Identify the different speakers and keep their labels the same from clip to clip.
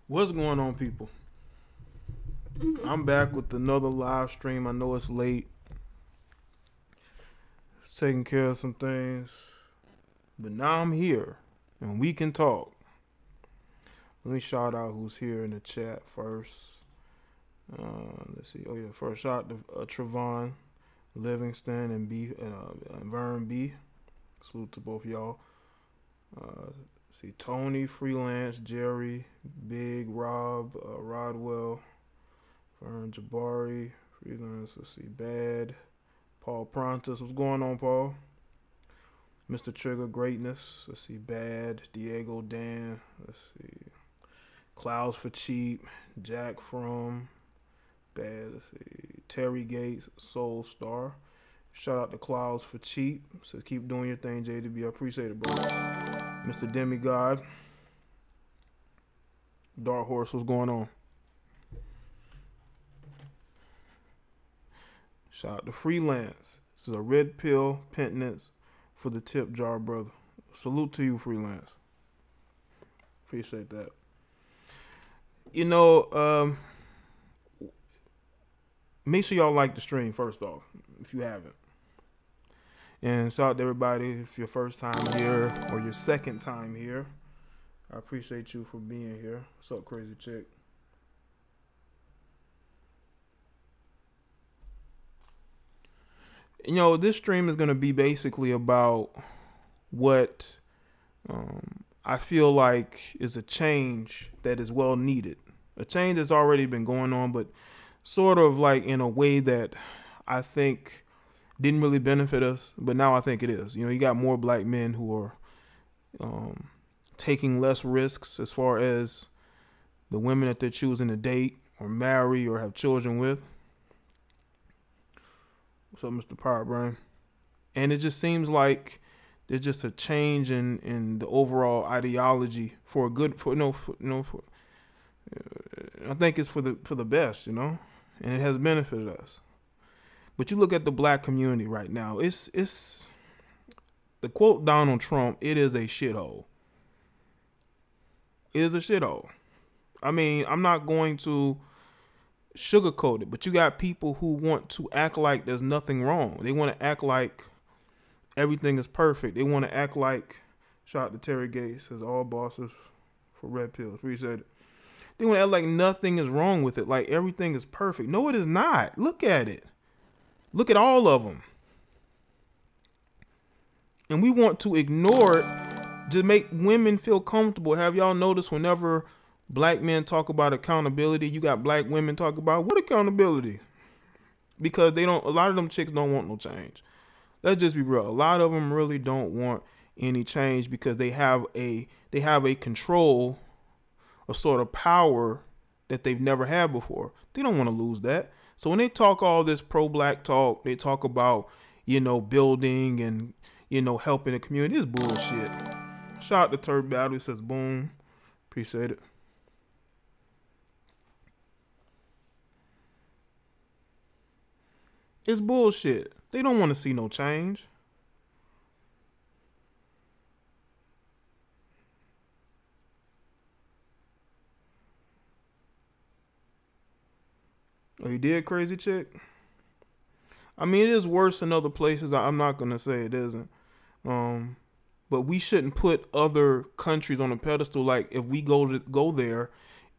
Speaker 1: What's going on, people? I'm back with another live stream. I know it's late. Taking care of some things. But now I'm here and we can talk. Let me shout out who's here in the chat first. Let's see. Oh, yeah. First shout to Trevon Livingston and Vern B. Salute to both y'all. See Tony, Freelance, Jerry, Big, Rob, Rodwell, Vern Jabari, Freelance, let's see, Bad, Paul Prontus, what's going on, Paul? Mr. Trigger, Greatness, let's see, Bad, Diego, Dan, let's see, Clouds for Cheap, Jack from, Bad, let's see, Terry Gates, Soul Star. Shout out to Clouds for Cheap. Says keep doing your thing, JDB. I appreciate it, bro. Mr. Demigod. Dark Horse, what's going on? Shout out to Freelance. This is a red pill penitence for the tip jar, brother. Salute to you, Freelance. Appreciate that. You know, make sure y'all like the stream first off, if you haven't. And shout out to everybody if your first time here or your second time here. I appreciate you for being here. What's up, crazy chick? You know, this stream is going to be basically about what I feel like is a change that is well needed. A change that's already been going on, but sort of like in a way that I think didn't really benefit us, but now I think it is. You know, you got more black men who are taking less risks as far as the women that they're choosing to date or marry or have children with. What's up, Mr. Power Brain? And it just seems like there's just a change in the overall ideology for a good, I think it's for the best, you know, and it has benefited us. But you look at the black community right now, it's the quote Donald Trump, it is a shithole. It is a shithole. I mean, I'm not going to sugarcoat it, but you got people who want to act like there's nothing wrong. They want to act like everything is perfect. They want to act like, shout out to Terry Gates, says all bosses for red pills. Appreciate it. They want to act like nothing is wrong with it, like everything is perfect. No, it is not. Look at it. Look at all of them. And we want to ignore it to make women feel comfortable. Have y'all noticed whenever black men talk about accountability, you got black women talk about what accountability? Because they don't, a lot of them chicks don't want no change. Let's just be real. A lot of them really don't want any change because they have a control, a sort of power that they've never had before. They don't want to lose that. So when they talk all this pro-black talk, they talk about, you know, building and, you know, helping the community. It's bullshit. Shout out to Turd Battle. He says, boom. Appreciate it. It's bullshit. They don't want to see no change. Oh, you did, crazy chick? I mean, it is worse in other places. I'm not going to say it isn't. But we shouldn't put other countries on a pedestal like if we go there,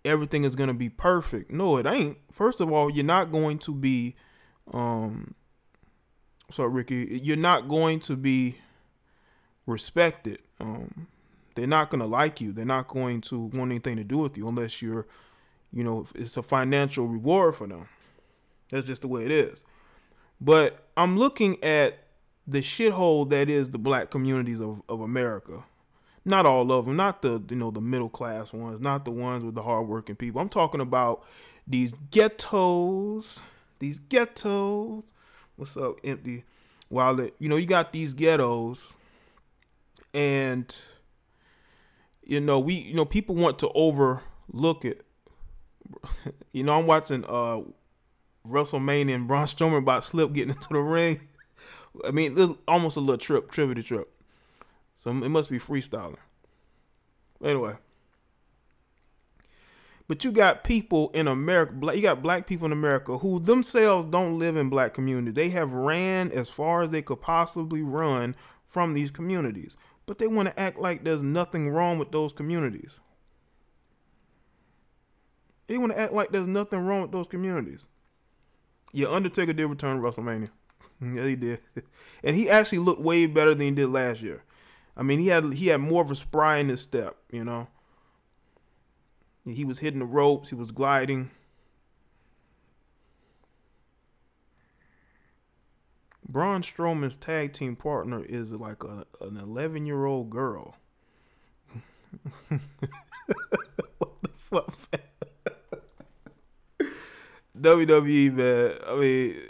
Speaker 1: everything is going to be perfect. No, it ain't. First of all, you're not going to be sorry, Ricky, you're not going to be respected. They're not going to like you. They're not going to want anything to do with you unless you're, you know, it's a financial reward for them. That's just the way it is. But I'm looking at the shithole that is the black communities of America. Not all of them, not the, you know, the middle class ones, not the ones with the hardworking people. I'm talking about these ghettos. What's up, Empty? While you know, you got these ghettos, and you know, people want to overlook it. You know, I'm watching WrestleMania and Braun Strowman about slip getting into the ring. I mean, there's almost a little trivia trip. So it must be freestyling. Anyway. But you got people in America, you got black people in America who themselves don't live in black communities. They have ran as far as they could possibly run from these communities. But they want to act like there's nothing wrong with those communities. They want to act like there's nothing wrong with those communities. Yeah, Undertaker did return to WrestleMania. Yeah, he did. And he actually looked way better than he did last year. I mean, he had more of a spry in his step, you know. He was hitting the ropes. He was gliding. Braun Strowman's tag team partner is like an 11-year-old girl. What the fuck, man? WWE, man. I mean,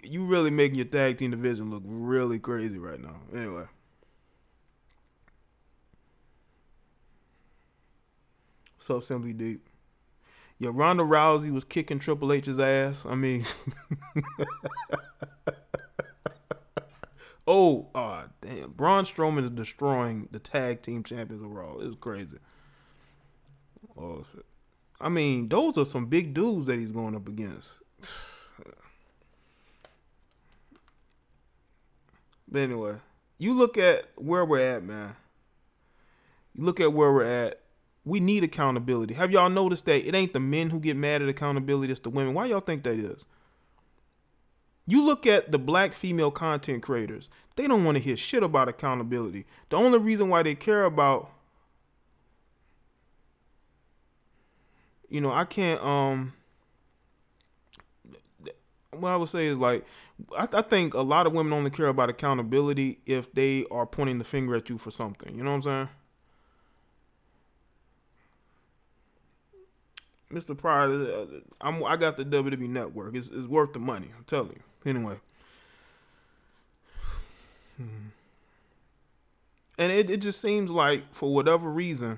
Speaker 1: you really making your tag team division look really crazy right now. Anyway. What's up, Simply Deep? Yeah, Ronda Rousey was kicking Triple H's ass. I mean, damn. Braun Strowman is destroying the tag team champions of Raw. It's crazy. Oh, shit. I mean, those are some big dudes that he's going up against. But anyway, you look at where we're at, man. You look at where we're at. We need accountability. Have y'all noticed that it ain't the men who get mad at accountability, it's the women? Why y'all think that is? You look at the black female content creators. They don't want to hear shit about accountability. The only reason why they care about, you know, I can't, what I would say is like, I think a lot of women only care about accountability if they are pointing the finger at you for something. You know what I'm saying? Mr. Pryor, I got the WWE Network. It's worth the money. I'm telling you. Anyway. And it just seems like, for whatever reason,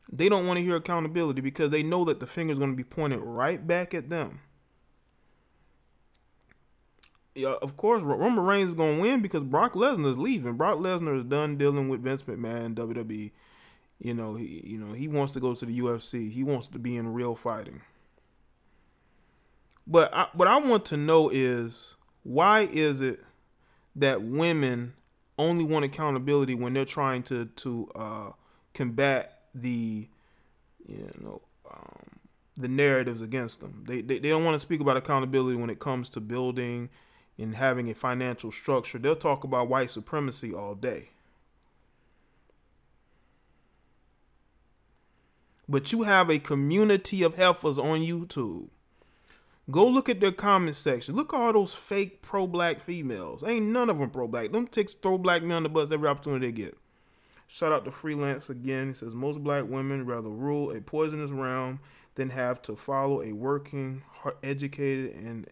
Speaker 1: they don't want to hear accountability because they know that the finger is going to be pointed right back at them. Yeah, of course, Roman Reigns is going to win because Brock Lesnar is leaving. Brock Lesnar is done dealing with Vince McMahon, WWE. You know, he wants to go to the UFC. He wants to be in real fighting. But what I want to know is, why is it that women only want accountability when they're trying to combat the, the narratives against them? They don't want to speak about accountability when it comes to building and having a financial structure. They'll talk about white supremacy all day. But you have a community of heifers on YouTube. Go look at their comment section. Look at all those fake pro-black females. Ain't none of them pro-black. Them ticks throw black men on the bus every opportunity they get. Shout out to Freelance again. He says, most black women rather rule a poisonous realm than have to follow a working, educated, and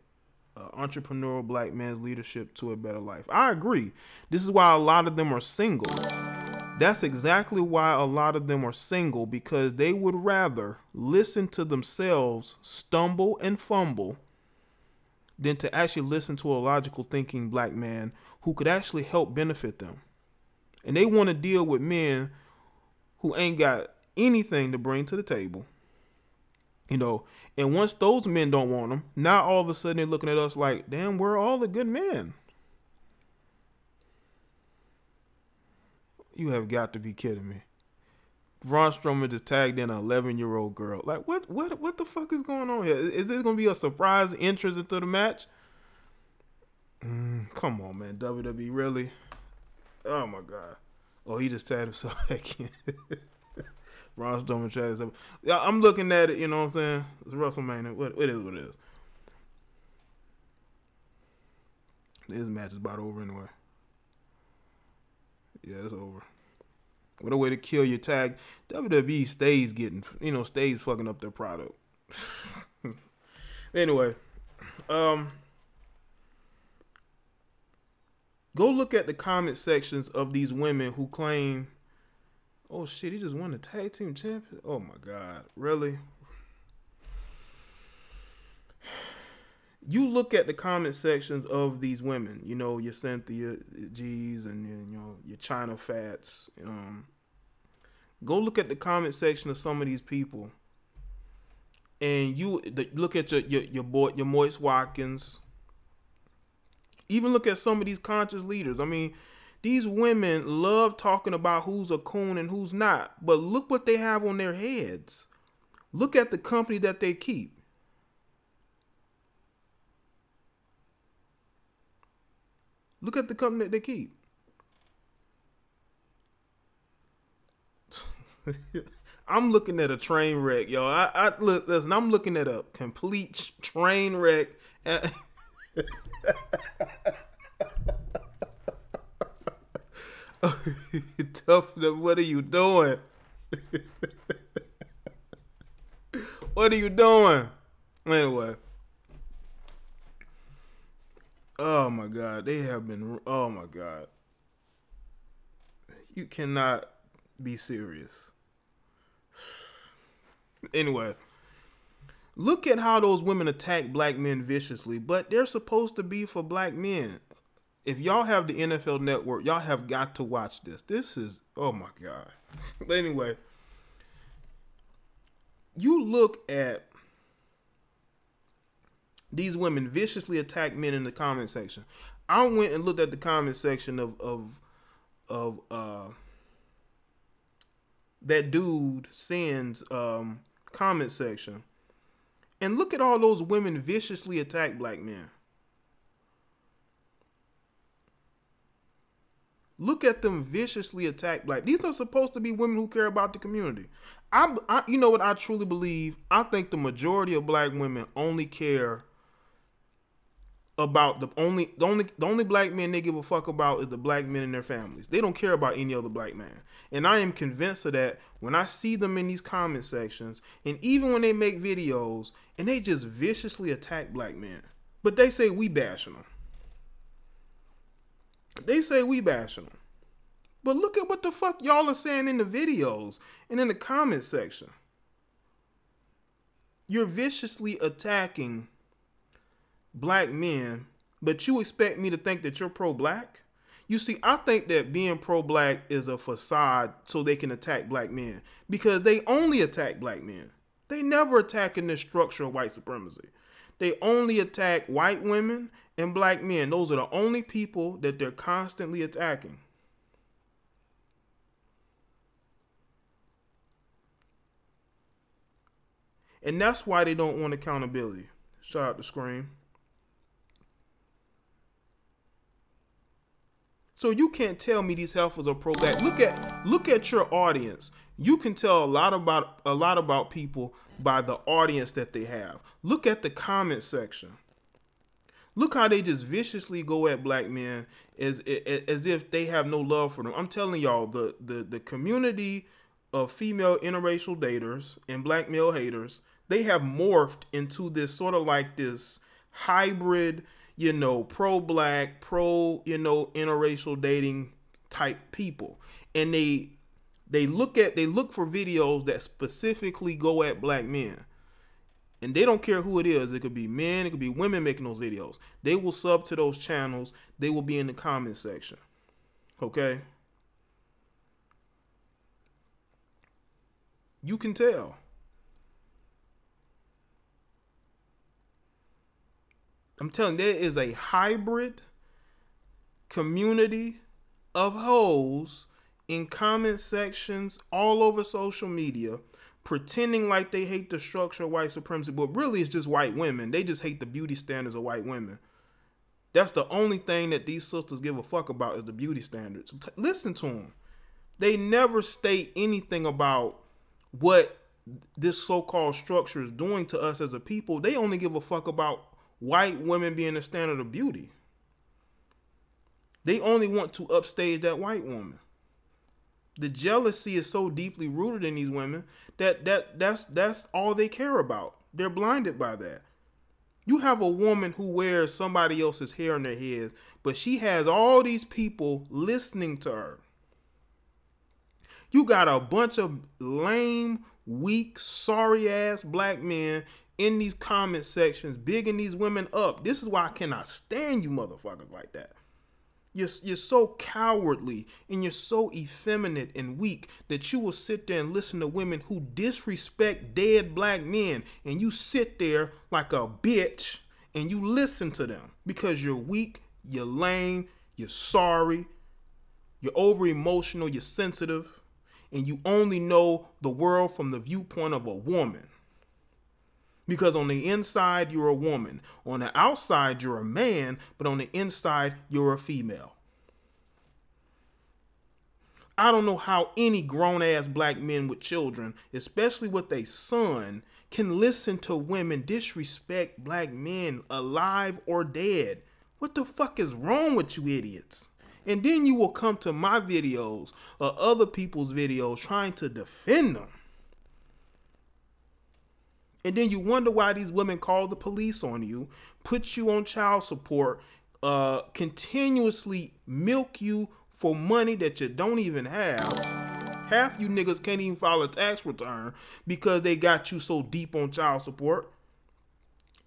Speaker 1: entrepreneurial black man's leadership to a better life. I agree. This is why a lot of them are single. That's exactly why a lot of them are single, because they would rather listen to themselves stumble and fumble than to actually listen to a logical thinking black man who could actually help benefit them. And they want to deal with men who ain't got anything to bring to the table. You know, and once those men don't want them, now all of a sudden they're looking at us like, damn, we're all the good men. You have got to be kidding me. Braun Strowman just tagged in an 11-year-old girl. Like, what the fuck is going on here? Is this going to be a surprise entrance into the match? Come on, man. WWE, really? Oh, my God. Oh, he just tagged himself back in. Braun Strowman tagged himself. Yeah, I'm looking at it, you know what I'm saying? It's WrestleMania. It is what it is. This match is about over anyway. Yeah, it's over. What a way to kill your tag. WWE stays fucking up their product. Anyway, go look at the comment sections of these women who claim, oh shit, he just won the tag team champion. Oh my God, really? You look at the comment sections of these women, you know, your Cynthia G's and your China Fats, Go look at the comment section of some of these people, and look at your boy, your Moist Watkins. Even look at some of these conscious leaders. I mean, these women love talking about who's a coon and who's not. But look what they have on their heads. Look at the company that they keep. Look at the company that they keep. I'm looking at a train wreck, yo. Listen, I'm looking at a complete train wreck. Tough. What are you doing? What are you doing? Anyway. Oh my God. They have been. Oh my God. You cannot be serious. Anyway. Look at how those women attack black men viciously, but they're supposed to be for black men. If y'all have the NFL Network, y'all have got to watch this. This is, oh my God. But anyway, you look at these women viciously attack men in the comment section. I went and looked at the comment section of that dude Sin's comment section. And look at all those women viciously attack black men. Look at them viciously attack black. These are supposed to be women who care about the community. You know what I truly believe? I think the majority of black women only care about the only black men they give a fuck about is the black men and their families. They don't care about any other black man. And I am convinced of that when I see them in these comment sections, and even when they make videos and they just viciously attack black men. But they say we bashing them. They say we bashing them. But look at what the fuck y'all are saying in the videos and in the comment section. You're viciously attacking black men, but you expect me to think that you're pro-black? You see, I think that being pro-black is a facade so they can attack black men, because they only attack black men. They never attack in this structure of white supremacy. They only attack white women and black men. Those are the only people that they're constantly attacking. And that's why they don't want accountability. Shout out to Scream. So you can't tell me these heifers are pro-black. Look at your audience. You can tell a lot about people by the audience that they have. Look at the comment section. Look how they just viciously go at black men as if they have no love for them. I'm telling y'all, the community of female interracial daters and black male haters, they have morphed into this sort of like this hybrid, you know, pro-black, interracial dating type people. And they look for videos that specifically go at black men. And they don't care who it is. It could be men, it could be women making those videos. They will sub to those channels. They will be in the comment section. Okay? You can tell. I'm telling you, there is a hybrid community of hoes in comment sections all over social media, pretending like they hate the structure of white supremacy, but really it's just white women. They just hate the beauty standards of white women. That's the only thing that these sisters give a fuck about, is the beauty standards. Listen to them. They never state anything about what this so-called structure is doing to us as a people. They only give a fuck about white women being the standard of beauty. They only want to upstage that white woman. The jealousy is so deeply rooted in these women that's all they care about. They're blinded by that. You have a woman who wears somebody else's hair on their head, but she has all these people listening to her. You got a bunch of lame, weak, sorry-ass black men in these comment sections bigging these women up. This is why I cannot stand you motherfuckers like that. You're so cowardly and you're so effeminate and weak that you will sit there and listen to women who disrespect dead black men, and you sit there like a bitch and you listen to them because you're weak, you're lame, you're sorry, you're over emotional, you're sensitive, and you only know the world from the viewpoint of a woman. Because on the inside, you're a woman. On the outside, you're a man, but on the inside, you're a female. I don't know how any grown-ass black men with children, especially with a son, can listen to women disrespect black men, alive or dead. What the fuck is wrong with you idiots? And then you will come to my videos or other people's videos trying to defend them. And then you wonder why these women call the police on you, put you on child support, continuously milk you for money that you don't even have. Half you niggas can't even file a tax return because they got you so deep on child support.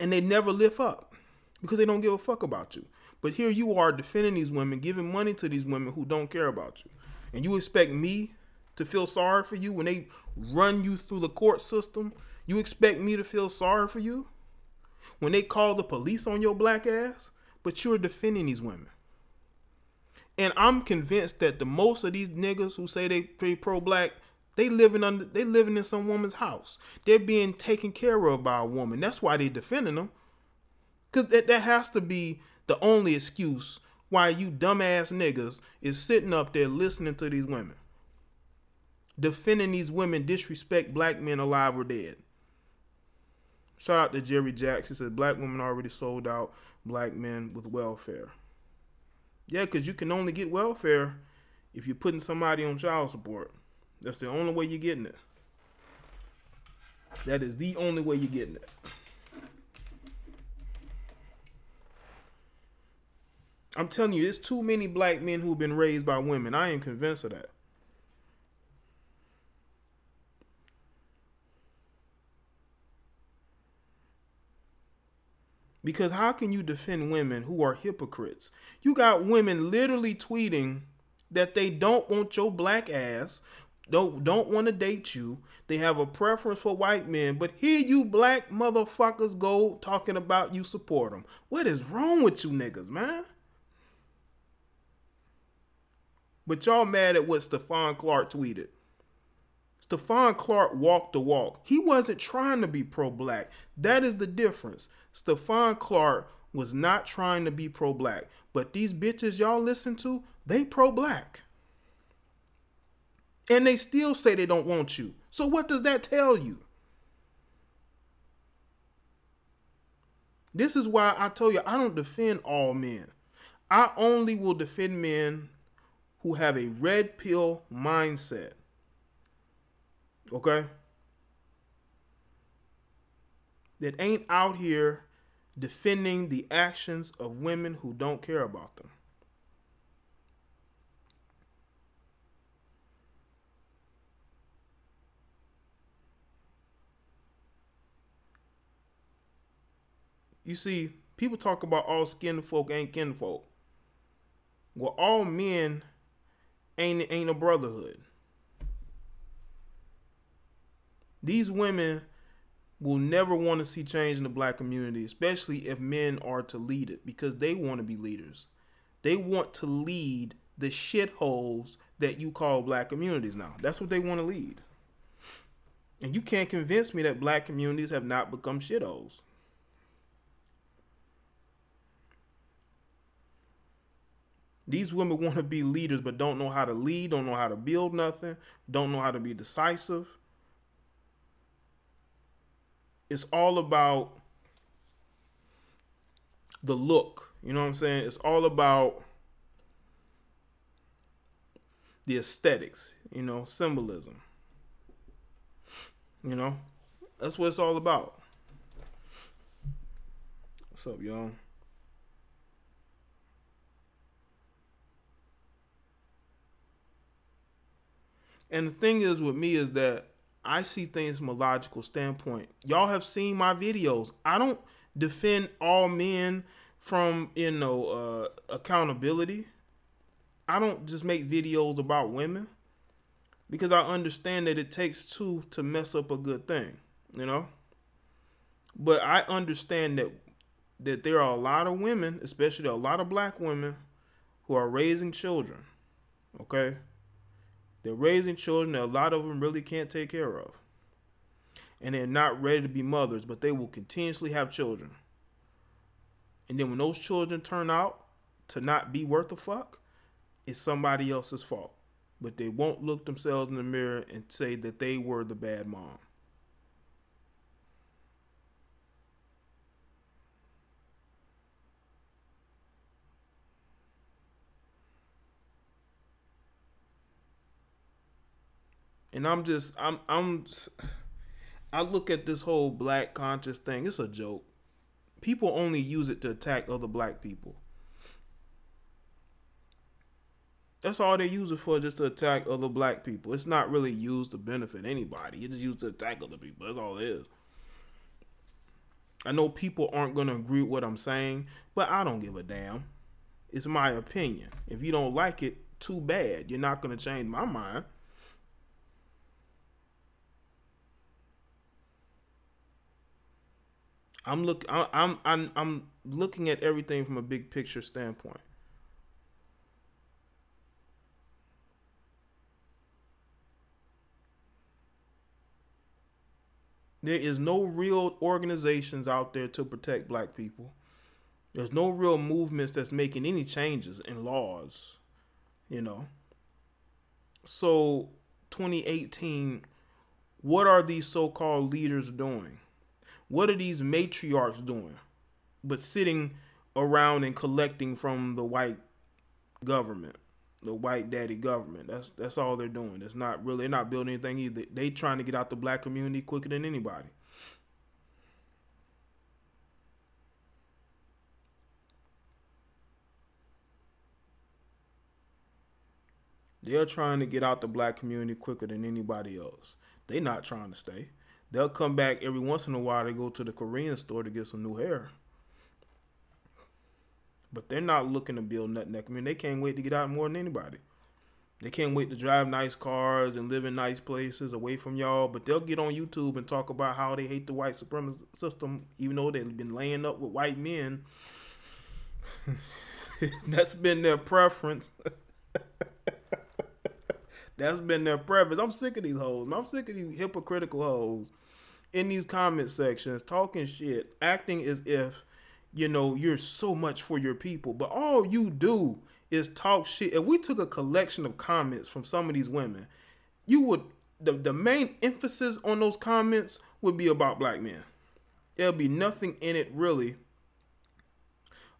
Speaker 1: And they never lift up because they don't give a fuck about you. But here you are defending these women, giving money to these women who don't care about you. And you expect me to feel sorry for you when they run you through the court system? You expect me to feel sorry for you when they call the police on your black ass? But you're defending these women. And I'm convinced that the most of these niggas who say they pro-black, they living in some woman's house. They're being taken care of by a woman. That's why they defending them. Because that has to be the only excuse why you dumbass niggas is sitting up there listening to these women. Defending these women disrespect black men alive or dead. Shout out to Jerry Jackson. Says black women already sold out black men with welfare. Yeah, because you can only get welfare if you're putting somebody on child support. That's the only way you're getting it. That is the only way you're getting it. I'm telling you, there's too many black men who've been raised by women. I am convinced of that. Because how can you defend women who are hypocrites? You got women literally tweeting that they don't want your black ass, don't want to date you. They have a preference for white men, but here you black motherfuckers go talking about you support them. What is wrong with you niggas, man? But y'all mad at what Stephon Clark tweeted. Stephon Clark walked the walk. He wasn't trying to be pro-black. That is the difference. Stephon Clark was not trying to be pro-black. But these bitches y'all listen to, they pro-black. And they still say they don't want you. So what does that tell you? This is why I told you I don't defend all men. I only will defend men who have a red pill mindset. Okay? That ain't out here defending the actions of women who don't care about them. You see, people talk about all skin folk ain't kinfolk. Well, all men ain't a brotherhood. These women will never want to see change in the black community, especially if men are to lead it, because they want to be leaders. They want to lead the shitholes that you call black communities now. That's what they want to lead. And you can't convince me that black communities have not become shitholes. These women want to be leaders but don't know how to lead, don't know how to build nothing, don't know how to be decisive. It's all about the look. You know what I'm saying? It's all about the aesthetics, you know, symbolism. You know, that's what it's all about. What's up, y'all? And the thing is with me is that I see things from a logical standpoint. Y'all have seen my videos. I don't defend all men from, accountability. I don't just make videos about women because I understand that it takes two to mess up a good thing, you know? But I understand that there are a lot of women, especially a lot of black women, who are raising children, okay? They're raising children that a lot of them really can't take care of. And they're not ready to be mothers, but they will continuously have children. And then when those children turn out to not be worth a fuck, it's somebody else's fault. But they won't look themselves in the mirror and say that they were the bad mom. And I look at this whole black conscious thing. It's a joke. People only use it to attack other black people. That's all they use it for, just to attack other black people. It's not really used to benefit anybody. It's just used to attack other people. That's all it is. I know people aren't going to agree with what I'm saying, but I don't give a damn. It's my opinion. If you don't like it, too bad. You're not going to change my mind. I'm looking at everything from a big picture standpoint. There is no real organizations out there to protect black people. There's no real movements that's making any changes in laws, you know. So 2018, what are these so-called leaders doing? What are these matriarchs doing? But sitting around and collecting from the white government, the white daddy government. That's all they're doing. It's not really, they're not building anything either. They trying to get out the black community quicker than anybody. They're trying to get out the black community quicker than anybody else. They're not trying to stay. They'll come back every once in a while. They go to the Korean store to get some new hair. But they're not looking to build nothing that community. They can't wait to get out more than anybody. They can't wait to drive nice cars and live in nice places away from y'all. But they'll get on YouTube and talk about how they hate the white supremacy system, even though they've been laying up with white men. That's been their preference. That's been their preference. I'm sick of these hoes. I'm sick of these hypocritical hoes in these comment sections talking shit, acting as if, you know, you're so much for your people. But all you do is talk shit. If we took a collection of comments from some of these women, you would, the main emphasis on those comments would be about black men. There'll be nothing in it really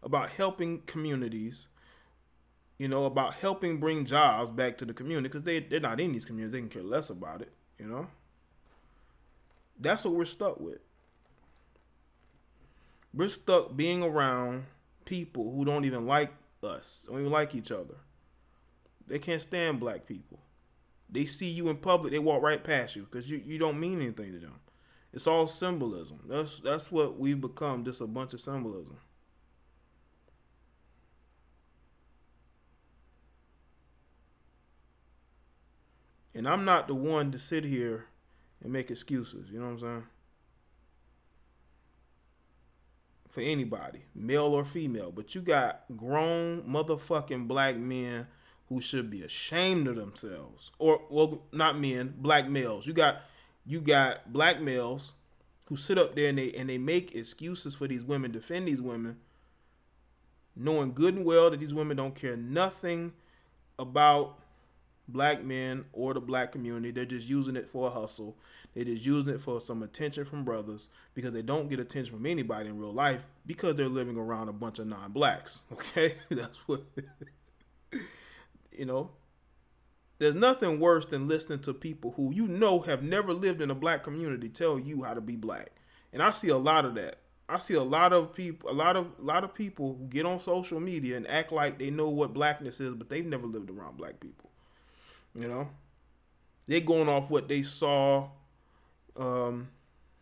Speaker 1: about helping communities, you know, about helping bring jobs back to the community, because they're not in these communities. They can care less about it, you know. That's what we're stuck with. We're stuck being around people who don't even like us, don't even like each other. They can't stand black people. They see you in public, they walk right past you because you don't mean anything to them. It's all symbolism. That's what we've become, just a bunch of symbolism. And I'm not the one to sit here and make excuses, you know what I'm saying? For anybody, male or female. But you got grown motherfucking black men who should be ashamed of themselves. Or, well, not men, black males. You got black males who sit up there and they make excuses for these women, defend these women, knowing good and well that these women don't care nothing about black men or the black community. They're just using it for a hustle. They're just using it for some attention from brothers, because they don't get attention from anybody in real life because they're living around a bunch of non-blacks. Okay? That's what, you know. There's nothing worse than listening to people who you know have never lived in a black community tell you how to be black. And I see a lot of that. I see a lot of people, a lot of people who get on social media and act like they know what blackness is, but they've never lived around black people. You know, they're going off what they saw in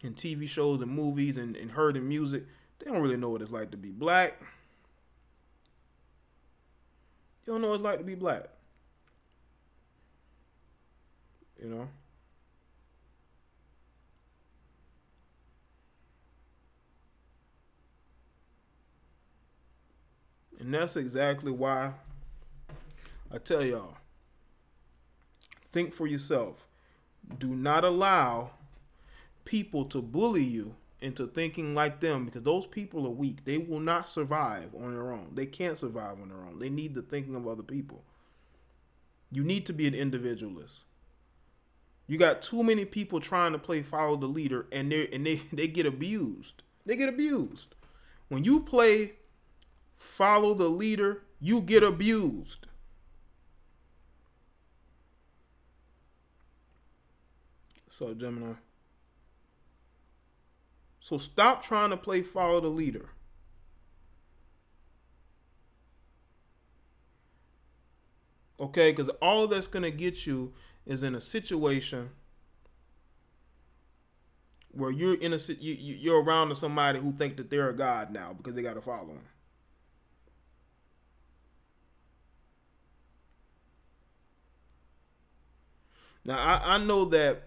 Speaker 1: TV shows and movies and heard in music. They don't really know what it's like to be black. You don't know what it's like to be black. You know? And that's exactly why I tell y'all, think for yourself. Do not allow people to bully you into thinking like them, because those people are weak. They will not survive on their own. They can't survive on their own. They need the thinking of other people. You need to be an individualist. You got too many people trying to play follow the leader, and they get abused. They get abused. When you play follow the leader, you get abused. So, Gemini. So stop trying to play follow the leader. Okay, because all that's going to get you is in a situation where you're in you're around somebody who think that they're a god now because they got to follow him. Now I know that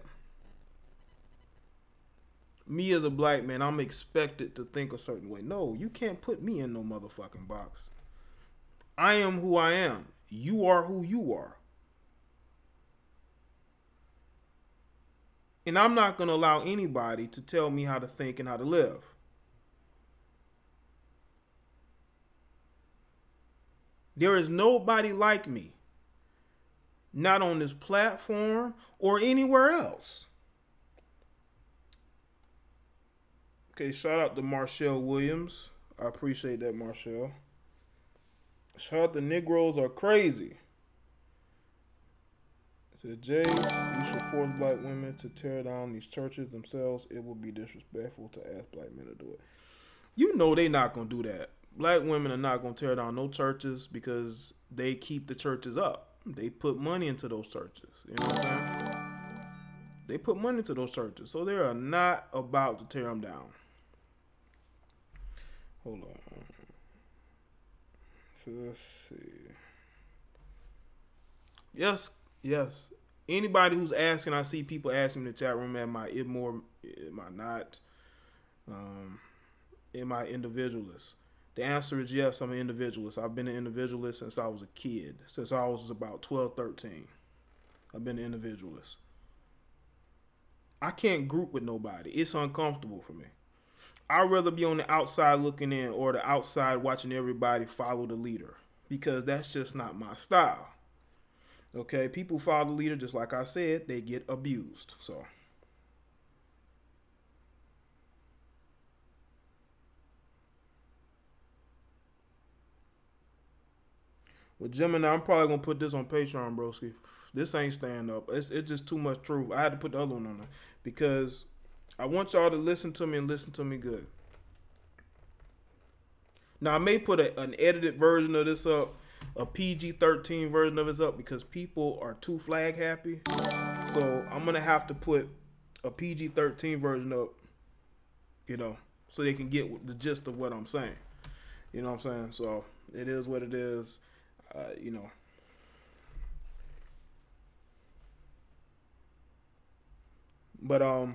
Speaker 1: me as a black man, I'm expected to think a certain way. No, you can't put me in no motherfucking box. I am who I am. You are who you are. And I'm not going to allow anybody to tell me how to think and how to live. There is nobody like me. Not on this platform or anywhere else. Okay, shout out to Marshall Williams. I appreciate that, Marshall. Shout out to Negroes are crazy. It said, Jay, you should force black women to tear down these churches themselves. It would be disrespectful to ask black men to do it. You know they not going to do that. Black women are not going to tear down no churches because they keep the churches up. They put money into those churches. You know what I'm saying? They put money into those churches. So they are not about to tear them down. Hold on. So let's see. Yes. Anybody who's asking, I see people asking in the chat room, am I not? Am I individualist? The answer is yes, I'm an individualist. I've been an individualist since I was a kid. Since I was about 12, 13. I've been an individualist. I can't group with nobody. It's uncomfortable for me. I'd rather be on the outside looking in or the outside watching everybody follow the leader, because that's just not my style. Okay, people follow the leader, just like I said, they get abused. So, with Gemini, I'm probably gonna put this on Patreon, broski. This ain't stand up. It's just too much truth. I had to put the other one on there because I want y'all to listen to me and listen to me good. Now, I may put an edited version of this up, a PG-13 version of this up, because people are too flag happy. So I'm going to have to put a PG-13 version up, you know, so they can get the gist of what I'm saying. You know what I'm saying? So it is what it is, you know. But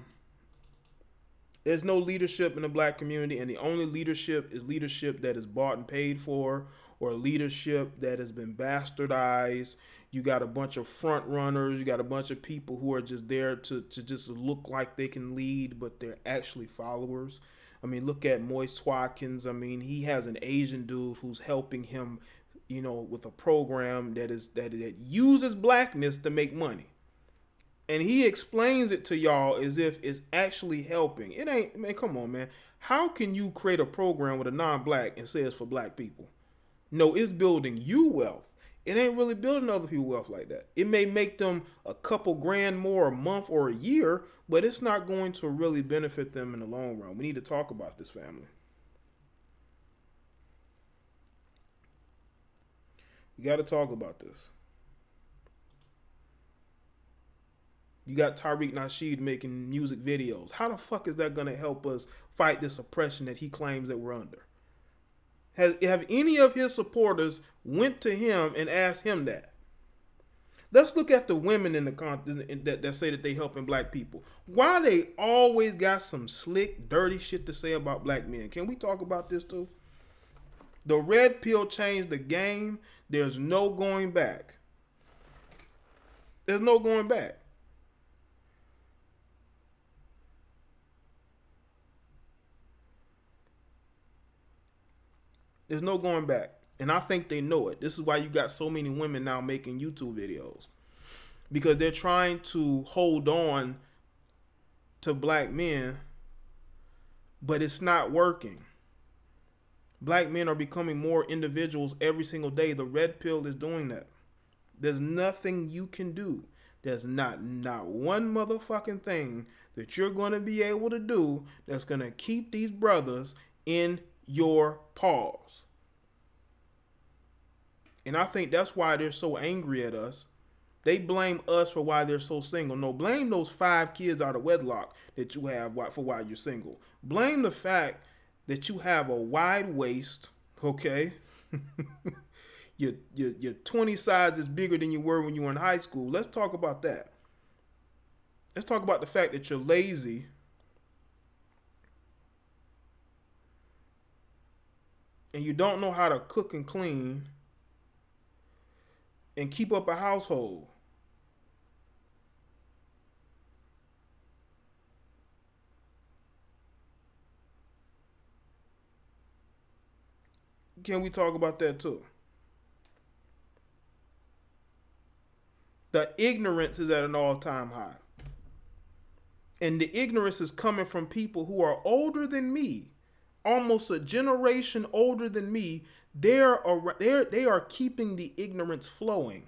Speaker 1: there's no leadership in the black community, and the only leadership is leadership that is bought and paid for, or leadership that has been bastardized. You got a bunch of front runners. You got a bunch of people who are just there to just look like they can lead, but they're actually followers. I mean, look at Moist Watkins. I mean, he has an Asian dude who's helping him, you know, with a program that uses blackness to make money. And he explains it to y'all as if it's actually helping. It ain't, man, come on, man. How can you create a program with a non-black and say it's for black people? No, it's building you wealth. It ain't really building other people wealth like that. It may make them a couple grand more a month or a year, but it's not going to really benefit them in the long run. We need to talk about this, family. We got to talk about this. You got Tariq Nasheed making music videos. How the fuck is that going to help us fight this oppression that he claims that we're under? Have any of his supporters went to him and asked him that? Let's look at the women in the that say that they helping black people. Why they always got some slick, dirty shit to say about black men? Can we talk about this too? The red pill changed the game. There's no going back. There's no going back. There's no going back. And I think they know it. This is why you got so many women now making YouTube videos. Because they're trying to hold on to black men, but it's not working. Black men are becoming more individuals every single day. The red pill is doing that. There's nothing you can do. There's not one motherfucking thing that you're going to be able to do that's going to keep these brothers in your paws. And I think that's why they're so angry at us. They blame us for why they're so single. No, blame those 5 kids out of wedlock that you have for why you're single. Blame the fact that you have a wide waist, okay? You're 20 sizes bigger than you were when you were in high school. Let's talk about that. Let's talk about the fact that you're lazy. And you don't know how to cook and clean and keep up a household. Can we talk about that too? The ignorance is at an all-time high. And the ignorance is coming from people who are older than me, almost a generation older than me. They are keeping the ignorance flowing.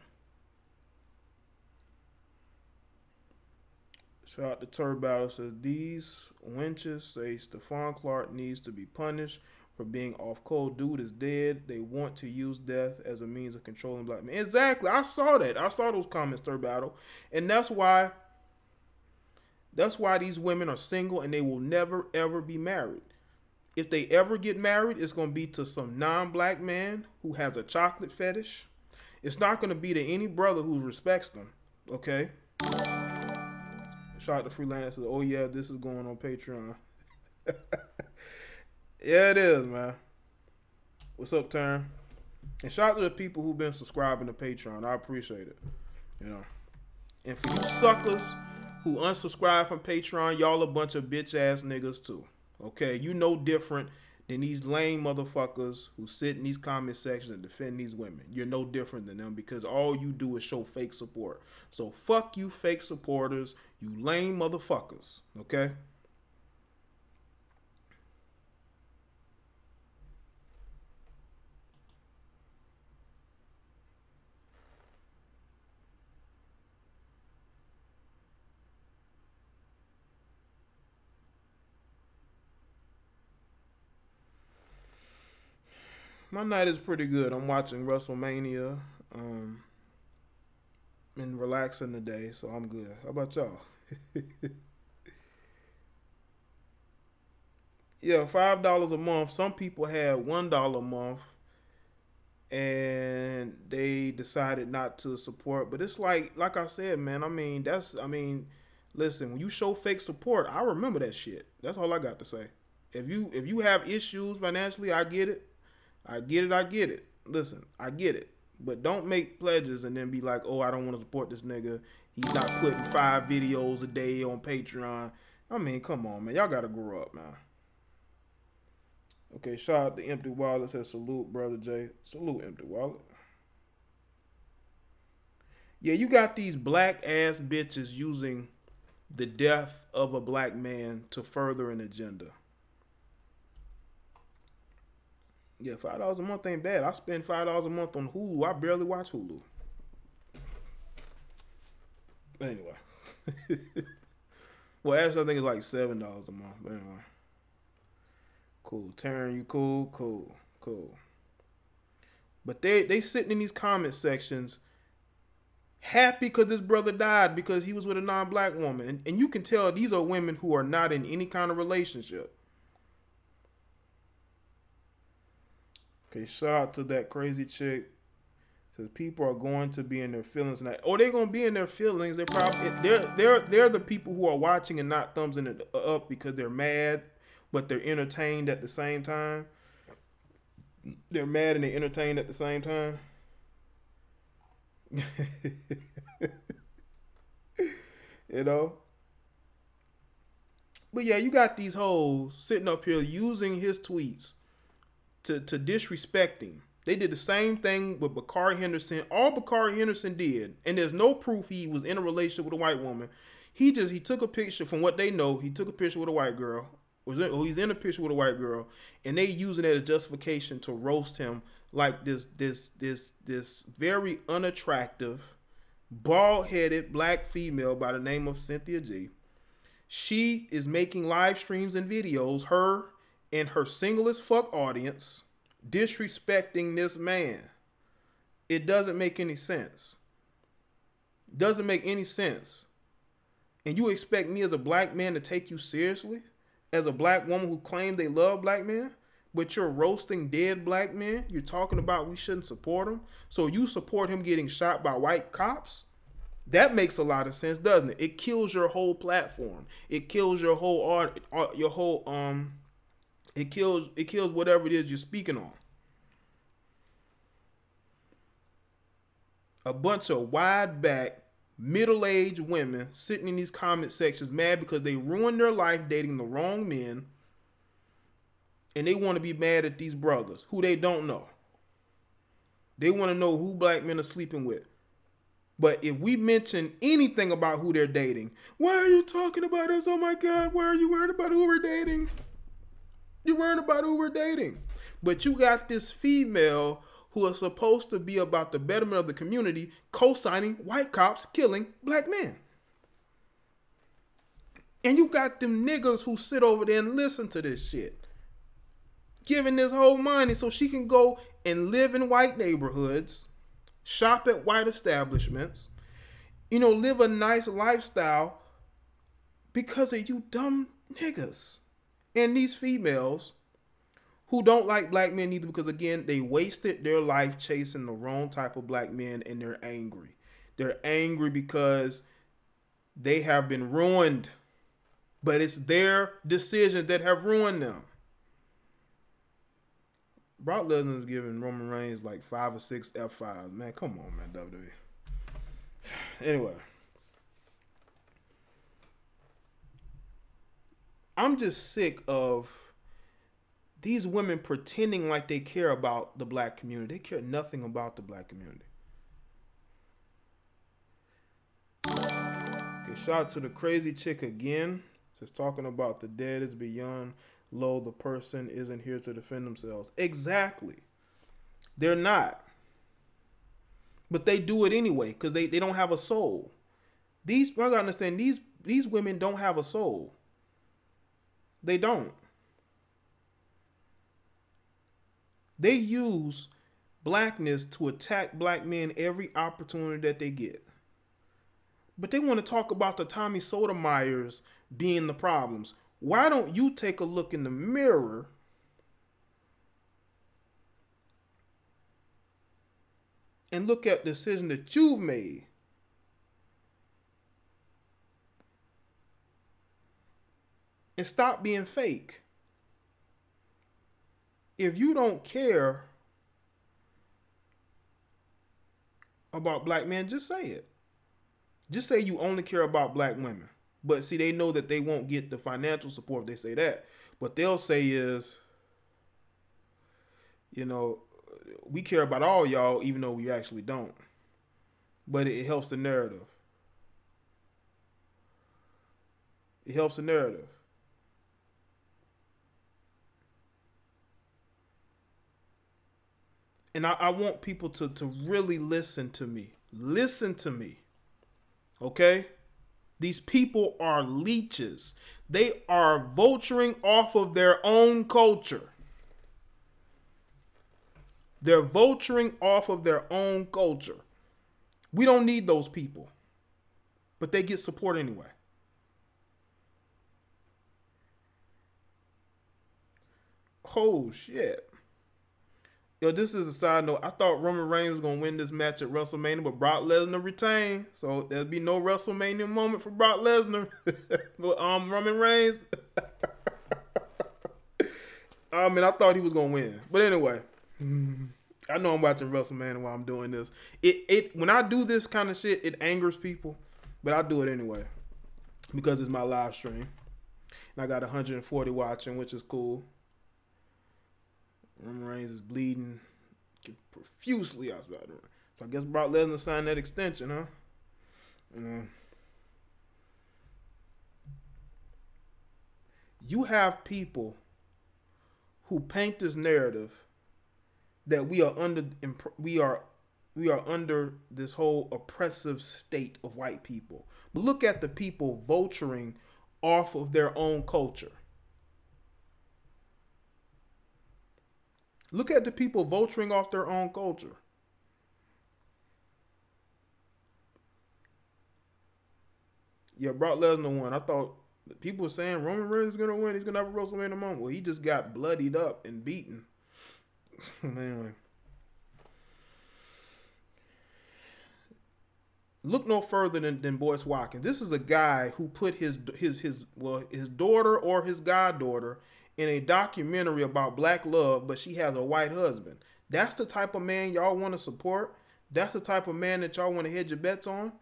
Speaker 1: Shout out to Turd Battle, says these wenches say Stephon Clark needs to be punished for being off cold. Dude is dead. They want to use death as a means of controlling black men. Exactly. I saw that. I saw those comments, Turd Battle. And that's why these women are single and they will never ever be married. If they ever get married, it's going to be to some non-black man who has a chocolate fetish. It's not going to be to any brother who respects them. Okay? Shout out to Freelance. Oh, yeah, this is going on Patreon. Yeah, it is, man. What's up, Taryn? And shout out to the people who've been subscribing to Patreon. I appreciate it. You know. And for you suckers who unsubscribe from Patreon, y'all a bunch of bitch-ass niggas, too. Okay, you no different than these lame motherfuckers who sit in these comment sections and defend these women. You're no different than them because all you do is show fake support. So fuck you fake supporters, you lame motherfuckers, okay? My night is pretty good. I'm watching WrestleMania and relaxing today, so I'm good. How about y'all? Yeah, $5 a month. Some people had $1 a month and they decided not to support. But it's like I said, man, listen, when you show fake support, I remember that shit. That's all I got to say. If you have issues financially, I get it. I get it. Listen, I get it. But don't make pledges and then be like, oh, I don't want to support this nigga. He's not putting 5 videos a day on Patreon. I mean, come on, man. Y'all got to grow up, man. Okay, shout out to Empty Wallet. Says, salute, Brother Jay. Salute, Empty Wallet. Yeah, you got these black-ass bitches using the death of a black man to further an agenda. Yeah, $5 a month ain't bad. I spend $5 a month on Hulu. I barely watch Hulu. Anyway. Well, actually, I think it's like $7 a month. But anyway. Cool. Taryn, you cool? Cool. But they sitting in these comment sections happy because this brother died because he was with a non-black woman. And you can tell these are women who are not in any kind of relationship. Okay, shout out to that crazy chick. Says people are going to be in their feelings tonight. Oh, they're gonna be in their feelings. They're probably they're the people who are watching and not thumbs in it up because they're mad, but they're entertained at the same time. They're mad and they're entertained at the same time. You know. But yeah, you got these hoes sitting up here using his tweets to disrespect him. They did the same thing with Bakari Henderson. All Bakari Henderson did, and there's no proof he was in a relationship with a white woman. He took a picture, from what they know, he took a picture with a white girl. He's in a picture with a white girl, and they using it as justification to roast him like this very unattractive, bald-headed black female by the name of Cynthia G. She is making live streams and videos, her and her single as fuck audience, disrespecting this man. It doesn't make any sense. Doesn't make any sense. And you expect me as a black man to take you seriously? As a black woman who claims they love black men? But you're roasting dead black men? You're talking about we shouldn't support him? So you support him getting shot by white cops? That makes a lot of sense, doesn't it? It kills your whole platform. It kills your whole art, it kills whatever it is you're speaking on. A bunch of wide back, middle-aged women sitting in these comment sections mad because they ruined their life dating the wrong men, and they want to be mad at these brothers who they don't know. They want to know who black men are sleeping with. But if we mention anything about who they're dating, why are you talking about us? Oh my God, why are you worried about who we're dating? You're worried about who we're dating. But you got this female who is supposed to be about the betterment of the community, co-signing white cops killing black men. And you got them niggas who sit over there and listen to this shit, giving this whole money so she can go and live in white neighborhoods, shop at white establishments, live a nice lifestyle because of you dumb niggas. And these females who don't like black men either because, again, they wasted their life chasing the wrong type of black men, and they're angry. They're angry because they have been ruined, but it's their decisions that have ruined them. Brock Lesnar is giving Roman Reigns like 5 or 6 F5s. Man, come on, man, WWE. Anyway. I'm just sick of these women pretending like they care about the black community. They care nothing about the black community. Okay, shout out to the crazy chick again. Just talking about the dead is beyond low. The person isn't here to defend themselves. Exactly. They're not. But they do it anyway because they don't have a soul. I gotta understand, these women don't have a soul. They don't. They use blackness to attack black men every opportunity that they get. But they want to talk about the Tommy Sotomayers being the problems. Why don't you take a look in the mirror and look at the decision that you've made? And stop being fake. If you don't care about black men, just say it. Just say you only care about black women. But see, they know that they won't get the financial support if they say that. What they'll say is, we care about all y'all, even though we actually don't. But it helps the narrative. It helps the narrative. And I want people to really listen to me. Listen to me. Okay? These people are leeches. They are vulturing off of their own culture. They're vulturing off of their own culture. We don't need those people. But they get support anyway. Oh, shit. Yo, this is a side note. I thought Roman Reigns was gonna win this match at WrestleMania, but Brock Lesnar retained. So there'll be no WrestleMania moment for Brock Lesnar. But Roman Reigns. I mean, I thought he was gonna win. But anyway. I know I'm watching WrestleMania while I'm doing this. It when I do this kind of shit, it angers people. But I do it anyway. Because it's my live stream. And I got 140 watching, which is cool. Roman Reigns is bleeding profusely outside the ring. So I guess Brock Lesnar signed that extension, huh? You have people who paint this narrative that we are under this whole oppressive state of white people. But look at the people vulturing off of their own culture. Look at the people vulturing off their own culture. Yeah, Brock Lesnar won. I thought people were saying Roman Reigns is going to win. He's going to have a WrestleMania moment. Well, he just got bloodied up and beaten. Anyway. Look no further than Boyce Watkins. This is a guy who put his daughter or his goddaughter in a documentary about black love, but she has a white husband. That's the type of man y'all want to support. That's the type of man that y'all want to hedge your bets on.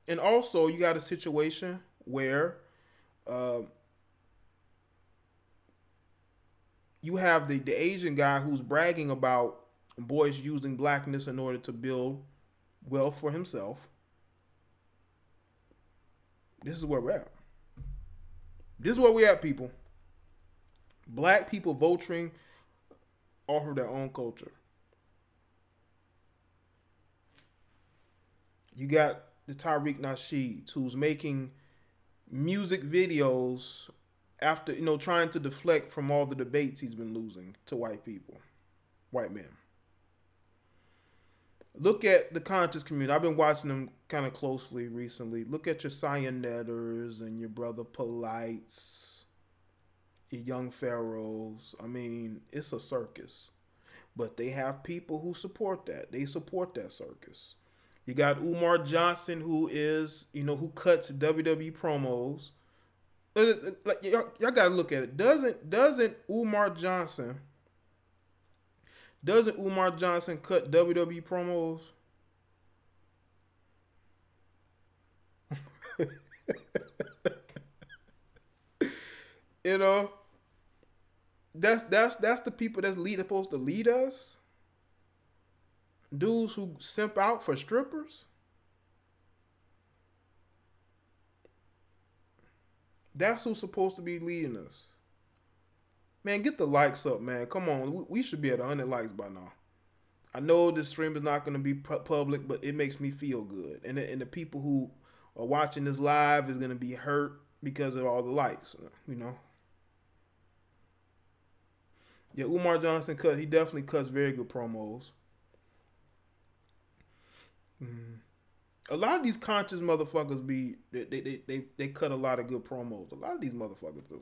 Speaker 1: And also, you got a situation where you have the Asian guy who's bragging about Boyce using blackness in order to build wealth for himself. This is where we're at. This is where we're at, people. Black people vulturing off of their own culture. You got the Tariq Nasheed, who's making music videos after, trying to deflect from all the debates he's been losing to white people, white men. Look at the conscious community. I've been watching them kind of closely recently. Look at your Cyanetters and your brother Polites, your young pharaohs. I mean, it's a circus. But they have people who support that. They support that circus. You got Umar Johnson, who is, who cuts WWE promos. Like, y'all got to look at it. Doesn't Umar Johnson cut WWE promos? That's the people that's supposed to lead us. Dudes who simp out for strippers. That's who's supposed to be leading us. Man, get the likes up, man. Come on. We should be at 100 likes by now. I know this stream is not going to be public, but it makes me feel good. And the people who are watching this live is going to be hurt because of all the likes, Yeah, Umar Johnson he definitely cuts very good promos. A lot of these conscious motherfuckers they cut a lot of good promos. A lot of these motherfuckers do.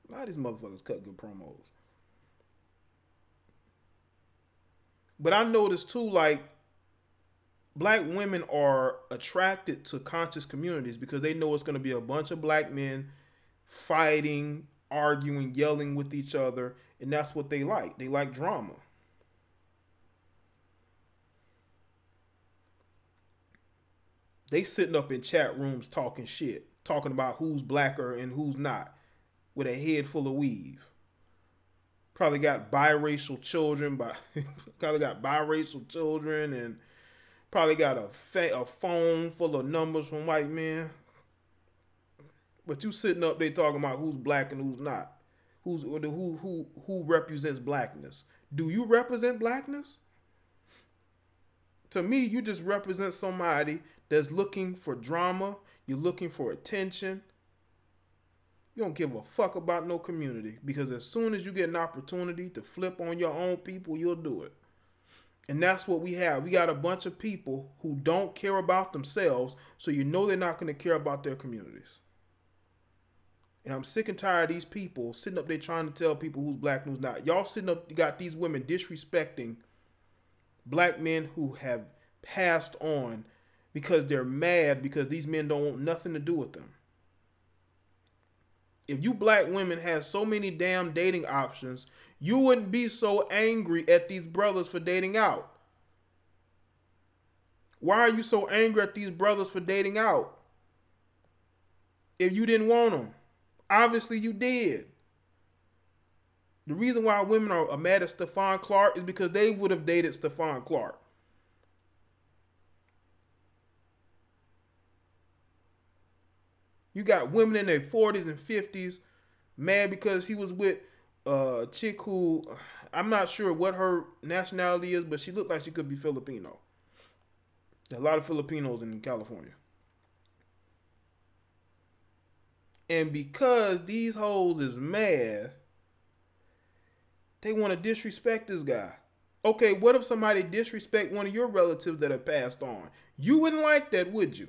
Speaker 1: A lot of these motherfuckers cut good promos. But I noticed too, like, black women are attracted to conscious communities because they know it's going to be a bunch of black men fighting, arguing, yelling with each other, and that's what they like. They like drama. They sitting up in chat rooms talking shit, talking about who's blacker and who's not, with a head full of weave. Probably got biracial children, and probably got a phone full of numbers from white men. But you sitting up there talking about who's black and who's not, who represents blackness. Do you represent blackness? To me, you just represent somebody that's looking for drama. You're looking for attention. You don't give a fuck about no community, because as soon as you get an opportunity to flip on your own people, you'll do it. And that's what we have. We got a bunch of people who don't care about themselves, so they're not going to care about their communities. And I'm sick and tired of these people sitting up there trying to tell people who's black and who's not. Y'all sitting up, you got these women disrespecting black men who have passed on because they're mad because these men don't want nothing to do with them. If you black women had so many damn dating options, you wouldn't be so angry at these brothers for dating out. Why are you so angry at these brothers for dating out? If you didn't want them. Obviously you did. The reason why women are mad at Stephon Clark is because they would have dated Stephon Clark. You got women in their 40s and 50s mad because he was with a chick who, I'm not sure what her nationality is, but she looked like she could be Filipino. There's a lot of Filipinos in California. And because these hoes is mad, they want to disrespect this guy. Okay, what if somebody disrespect one of your relatives that have passed on? You wouldn't like that, would you?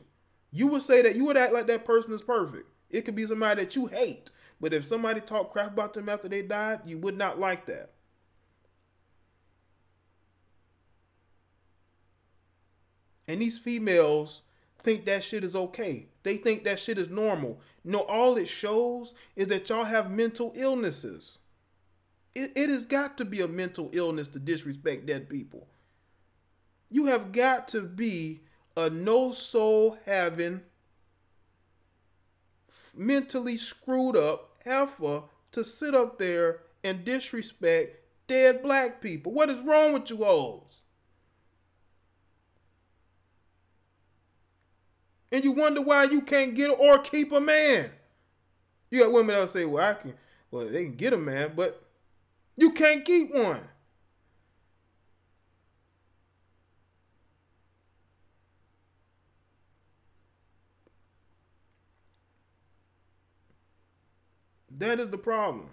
Speaker 1: You would say that, you would act like that person is perfect. It could be somebody that you hate. But if somebody talked crap about them after they died, you would not like that. And these females think that shit is okay. They think that shit is normal. No, all it shows is that y'all have mental illnesses. It has got to be a mental illness to disrespect dead people. You have got to be a no soul having, mentally screwed up heifer to sit up there and disrespect dead black people. What is wrong with you hoes? And you wonder why you can't get or keep a man. You got women that say, well, they can get a man, but you can't keep one. That is the problem.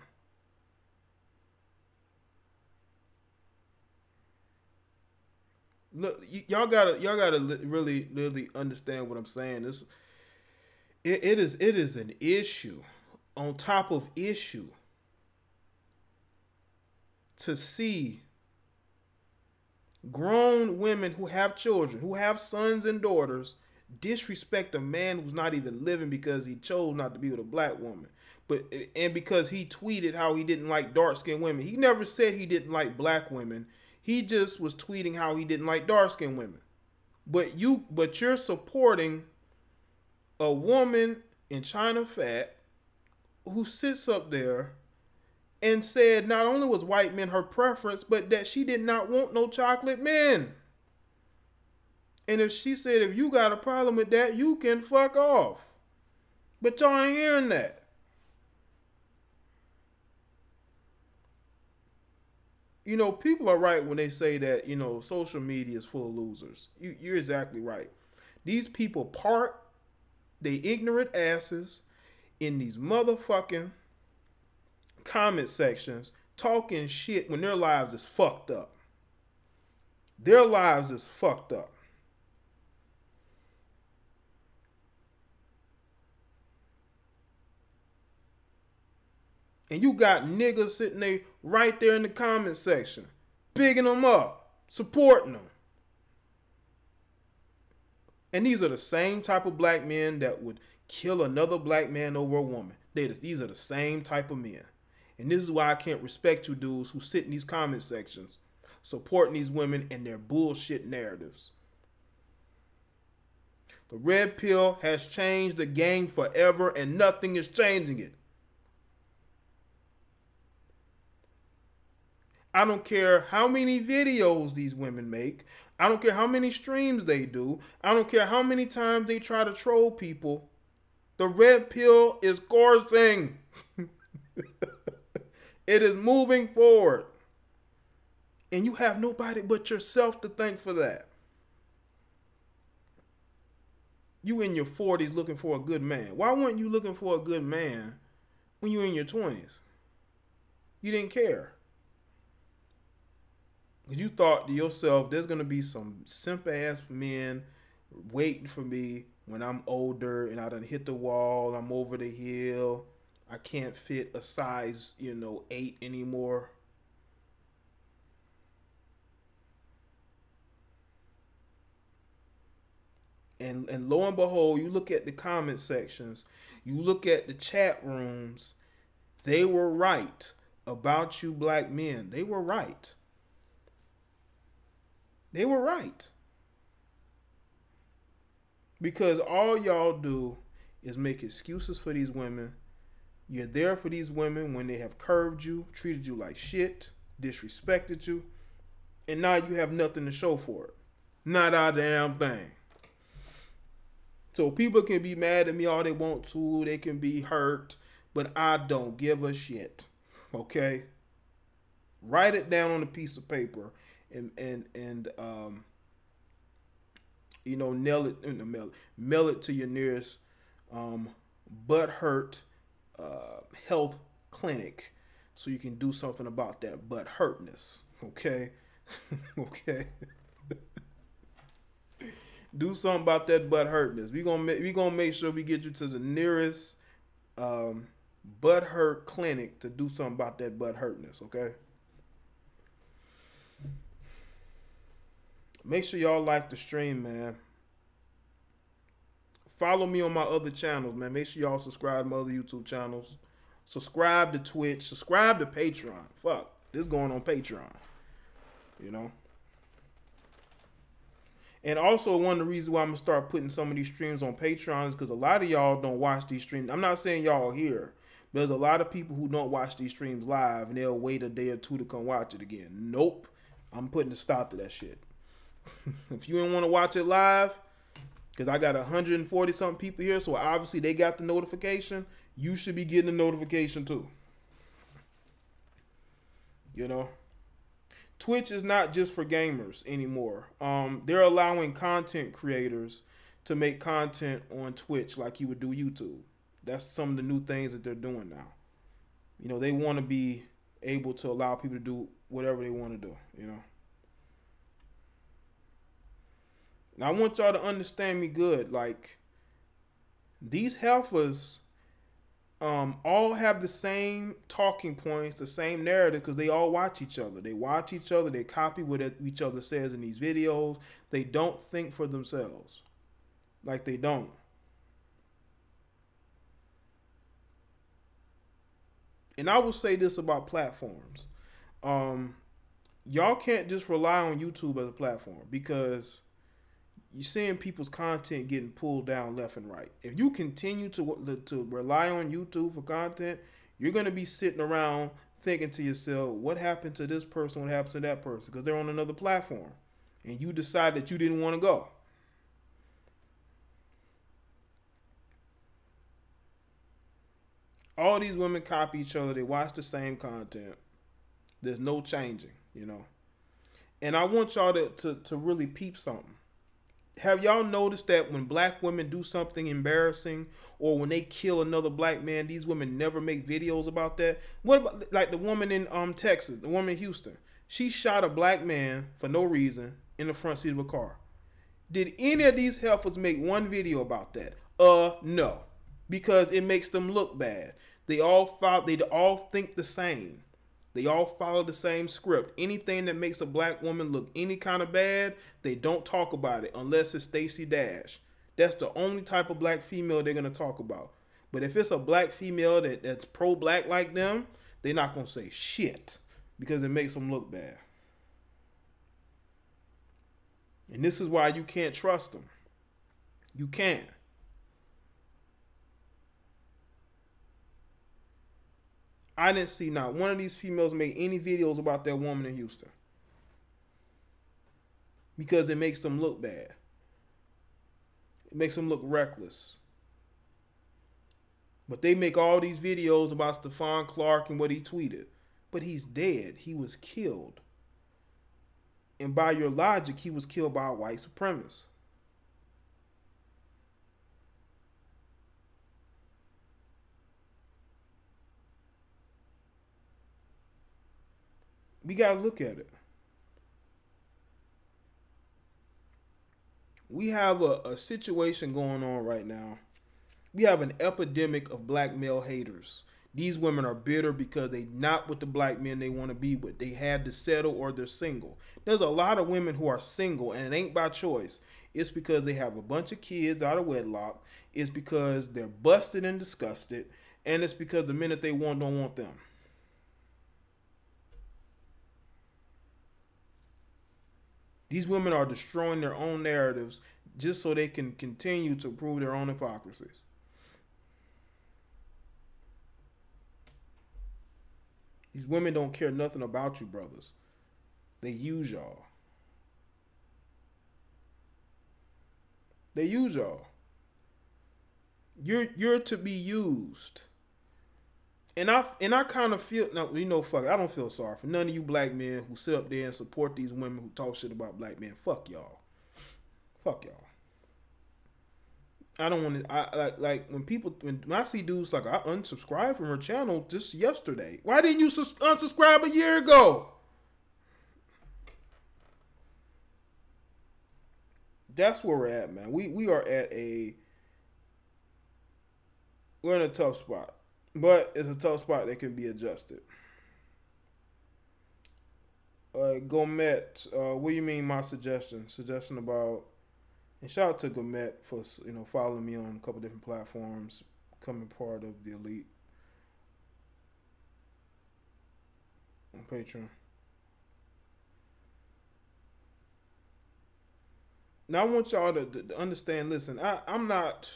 Speaker 1: Look, y'all gotta really understand what I'm saying. It is an issue on top of issue to see grown women who have children, who have sons and daughters, disrespect a man who's not even living because he chose not to be with a black woman. And because he tweeted how he didn't like dark-skinned women. He never said he didn't like black women. He just was tweeting how he didn't like dark-skinned women. But you're supporting a woman in China Fat who sits up there and said not only was white men her preference, but that she did not want no chocolate men. And if she said, if you got a problem with that, you can fuck off. But y'all ain't hearing that. You know, people are right when they say that, you know, social media is full of losers. You're exactly right. These people park they ignorant asses in these motherfucking comment sections talking shit when their lives is fucked up. Their lives is fucked up. And you got niggas sitting there right there in the comment section, bigging them up, supporting them. And these are the same type of black men that would kill another black man over a woman. These are the same type of men. And this is why I can't respect you dudes who sit in these comment sections supporting these women and their bullshit narratives. The red pill has changed the game forever and nothing is changing it. I don't care how many videos these women make. I don't care how many streams they do. I don't care how many times they try to troll people. The red pill is coursing. It is moving forward. And you have nobody but yourself to thank for that. You in your 40s looking for a good man. Why weren't you looking for a good man when you were in your 20s? You didn't care. You thought to yourself, there's going to be some simp-ass men waiting for me when I'm older and I done hit the wall, I'm over the hill, I can't fit a size, 8 anymore. And lo and behold, you look at the comment sections, you look at the chat rooms, they were right about you black men. They were right. They were right. Because all y'all do is make excuses for these women. You're there for these women when they have curved you, treated you like shit, disrespected you, and now you have nothing to show for it. Not a damn thing. So people can be mad at me all they want to. They can be hurt, but I don't give a shit. Okay? Write it down on a piece of paper and mail it to your nearest butt hurt health clinic so you can do something about that butt hurtness. Okay? Okay? Do something about that butt hurtness. We gonna make sure we get you to the nearest butt hurt clinic to do something about that butt hurtness. Okay. Make sure y'all like the stream, man. Follow me on my other channels, man. Make sure y'all subscribe to my other YouTube channels. Subscribe to Twitch. Subscribe to Patreon. Fuck, this going on Patreon. And also, one of the reasons why I'm going to start putting some of these streams on Patreon is because a lot of y'all don't watch these streams. I'm not saying y'all here. But there's a lot of people who don't watch these streams live, and they'll wait a day or two to come watch it again. Nope. I'm putting a stop to that shit. If you didn't want to watch it live, because I got 140-something people here, so obviously they got the notification, you should be getting the notification too. Twitch is not just for gamers anymore. They're allowing content creators to make content on Twitch like you would do YouTube. That's some of the new things that they're doing now. They want to be able to allow people to do whatever they want to do, Now, I want y'all to understand me good. Like, these heifers all have the same talking points, the same narrative, because they all watch each other. They watch each other. They copy what each other says in these videos. They don't think for themselves. Like, they don't. And I will say this about platforms. Y'all can't just rely on YouTube as a platform, because you're seeing people's content getting pulled down left and right. If you continue to rely on YouTube for content, you're going to be sitting around thinking to yourself, what happened to this person? What happened to that person? Because they're on another platform. And you decide that you didn't want to go. All these women copy each other. They watch the same content. There's no changing, And I want y'all to really peep something. Have y'all noticed that when black women do something embarrassing, or when they kill another black man, these women never make videos about that? What about, like, the woman in Texas, the woman in Houston? She shot a black man for no reason in the front seat of a car. Did any of these heifers make one video about that? No. Because it makes them look bad. They all think the same. They all follow the same script. Anything that makes a black woman look any kind of bad, they don't talk about it unless it's Stacey Dash. That's the only type of black female they're going to talk about. But if it's a black female that's pro-black like them, they're not going to say shit because it makes them look bad. And this is why you can't trust them. You can't. I didn't see not one of these females make any videos about that woman in Houston. Because it makes them look bad. It makes them look reckless. But they make all these videos about Stephon Clark and what he tweeted. But he's dead. He was killed. And by your logic, he was killed by a white supremacist. We got to look at it. We have a situation going on right now. We have an epidemic of black male haters. These women are bitter because they not with the black men they want to be with. They had to settle or they're single. There's a lot of women who are single and it ain't by choice. It's because they have a bunch of kids out of wedlock. It's because they're busted and disgusted. And it's because the men that they want don't want them. These women are destroying their own narratives just so they can continue to prove their own hypocrisies. These women don't care nothing about you, brothers. They use y'all. They use y'all. You're to be used. And I kind of feel, no, you know, fuck it, I don't feel sorry for none of you black men who sit up there and support these women who talk shit about black men. Fuck y'all. Fuck y'all. I don't want to. I like when I see dudes like I unsubscribed from her channel just yesterday. Why didn't you unsubscribe a year ago? That's where we're at, man. We are at we're in a tough spot, but it's a tough spot that can be adjusted. Gomet, what do you mean? My suggestion about. And shout out to Gomet for following me on a couple different platforms, becoming part of the elite on Patreon. Now I want y'all to understand. Listen, I'm not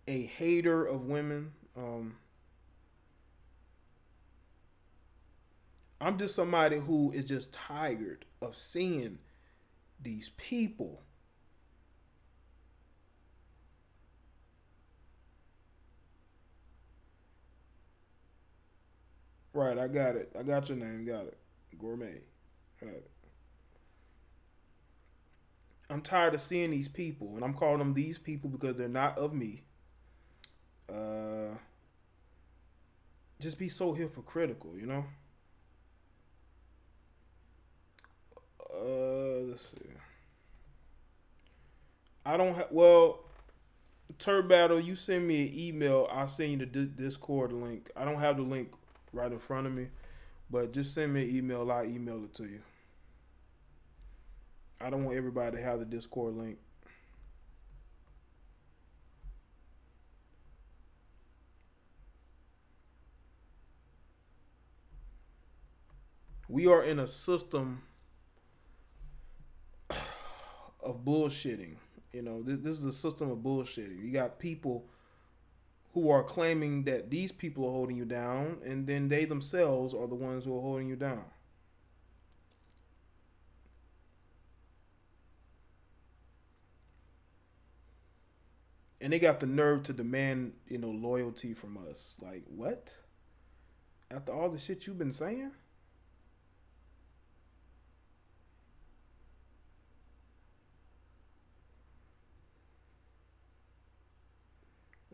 Speaker 1: a hater of women. I'm just somebody who is just tired of seeing these people. Right, I got it. I got your name. Got it. Gourmet. Got it. I'm tired of seeing these people, and I'm calling them these people because they're not of me. Just be so hypocritical, you know? Let's see. I don't have, well, Turb Battle, you send me an email. I'll send you the Discord link. I don't have the link right in front of me, but just send me an email. I'll email it to you. I don't want everybody to have the Discord link. We are in a system of bullshitting. You know, this is a system of bullshitting. You got people who are claiming that these people are holding you down, and then they themselves are the ones who are holding you down. And they got the nerve to demand, loyalty from us. Like, what? After all the shit you've been saying?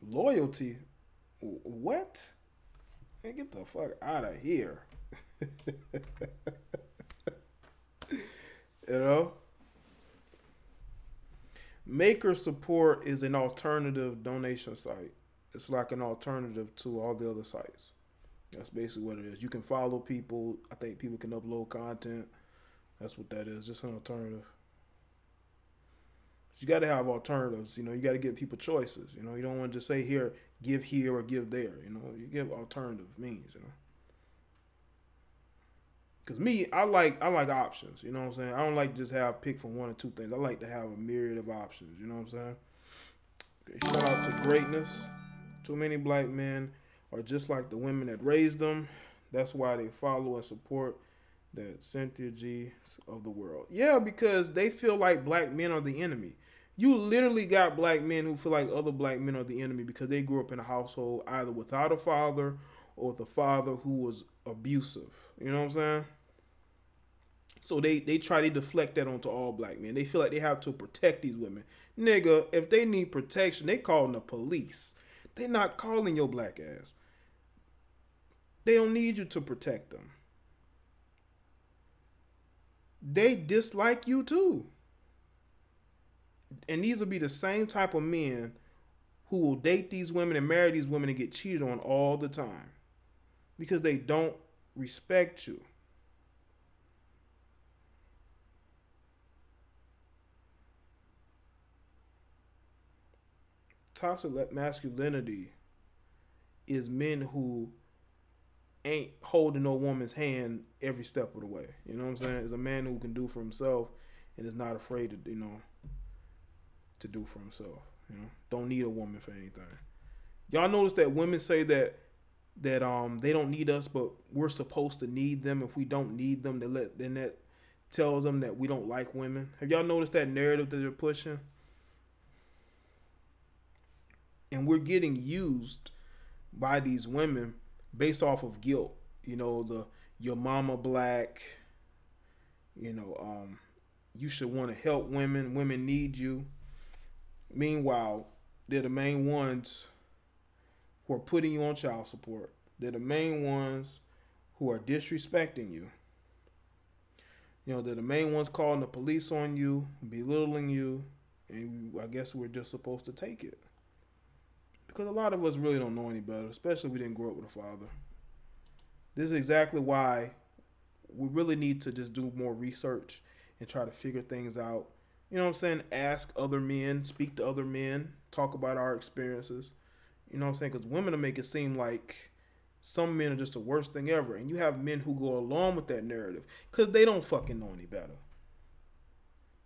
Speaker 1: Loyalty? What? Hey, get the fuck out of here. You know? Maker Support is an alternative donation site. It's like an alternative to all the other sites. That's basically what it is. You can follow people. I think people can upload content. That's what that is. Just an alternative. You got to have alternatives. You got to give people choices. You don't want to just say give here or give there. You give alternative means. Because me, I like options. You know what I'm saying? I don't like to just pick from one or two things. I like to have a myriad of options. You know what I'm saying? Okay, shout out to greatness. Too many black men are just like the women that raised them. That's why they follow and support that Cynthia G of the world. Yeah, because they feel like black men are the enemy. You literally got black men who feel like other black men are the enemy because they grew up in a household either without a father or with a father who was abusive. You know what I'm saying? So they try to deflect that onto all black men. They feel like they have to protect these women. Nigga, if they need protection, they calling the police. They not calling your black ass. They don't need you to protect them. They dislike you too. And these will be the same type of men who will date these women and marry these women and get cheated on all the time. because they don't respect you. Toxic masculinity is men who ain't holding no woman's hand every step of the way. You know what I'm saying? It's a man who can do for himself and is not afraid to, to do for himself. Don't need a woman for anything. Y'all notice that women say that they don't need us, but we're supposed to need them. If we don't need them, then that tells them that we don't like women. Have y'all noticed that narrative that they're pushing? And we're getting used by these women based off of guilt. Your mama black. You should want to help women. Women need you. Meanwhile, they're the main ones who are putting you on child support. They're the main ones who are disrespecting you. They're the main ones calling the police on you, belittling you, and I guess we're just supposed to take it. Because a lot of us really don't know any better, especially if we didn't grow up with a father. This is exactly why we really need to just do more research and try to figure things out. You know what I'm saying? Ask other men, speak to other men, talk about our experiences. You know what I'm saying? Because women will make it seem like some men are just the worst thing ever. And you have men who go along with that narrative because they don't fucking know any better.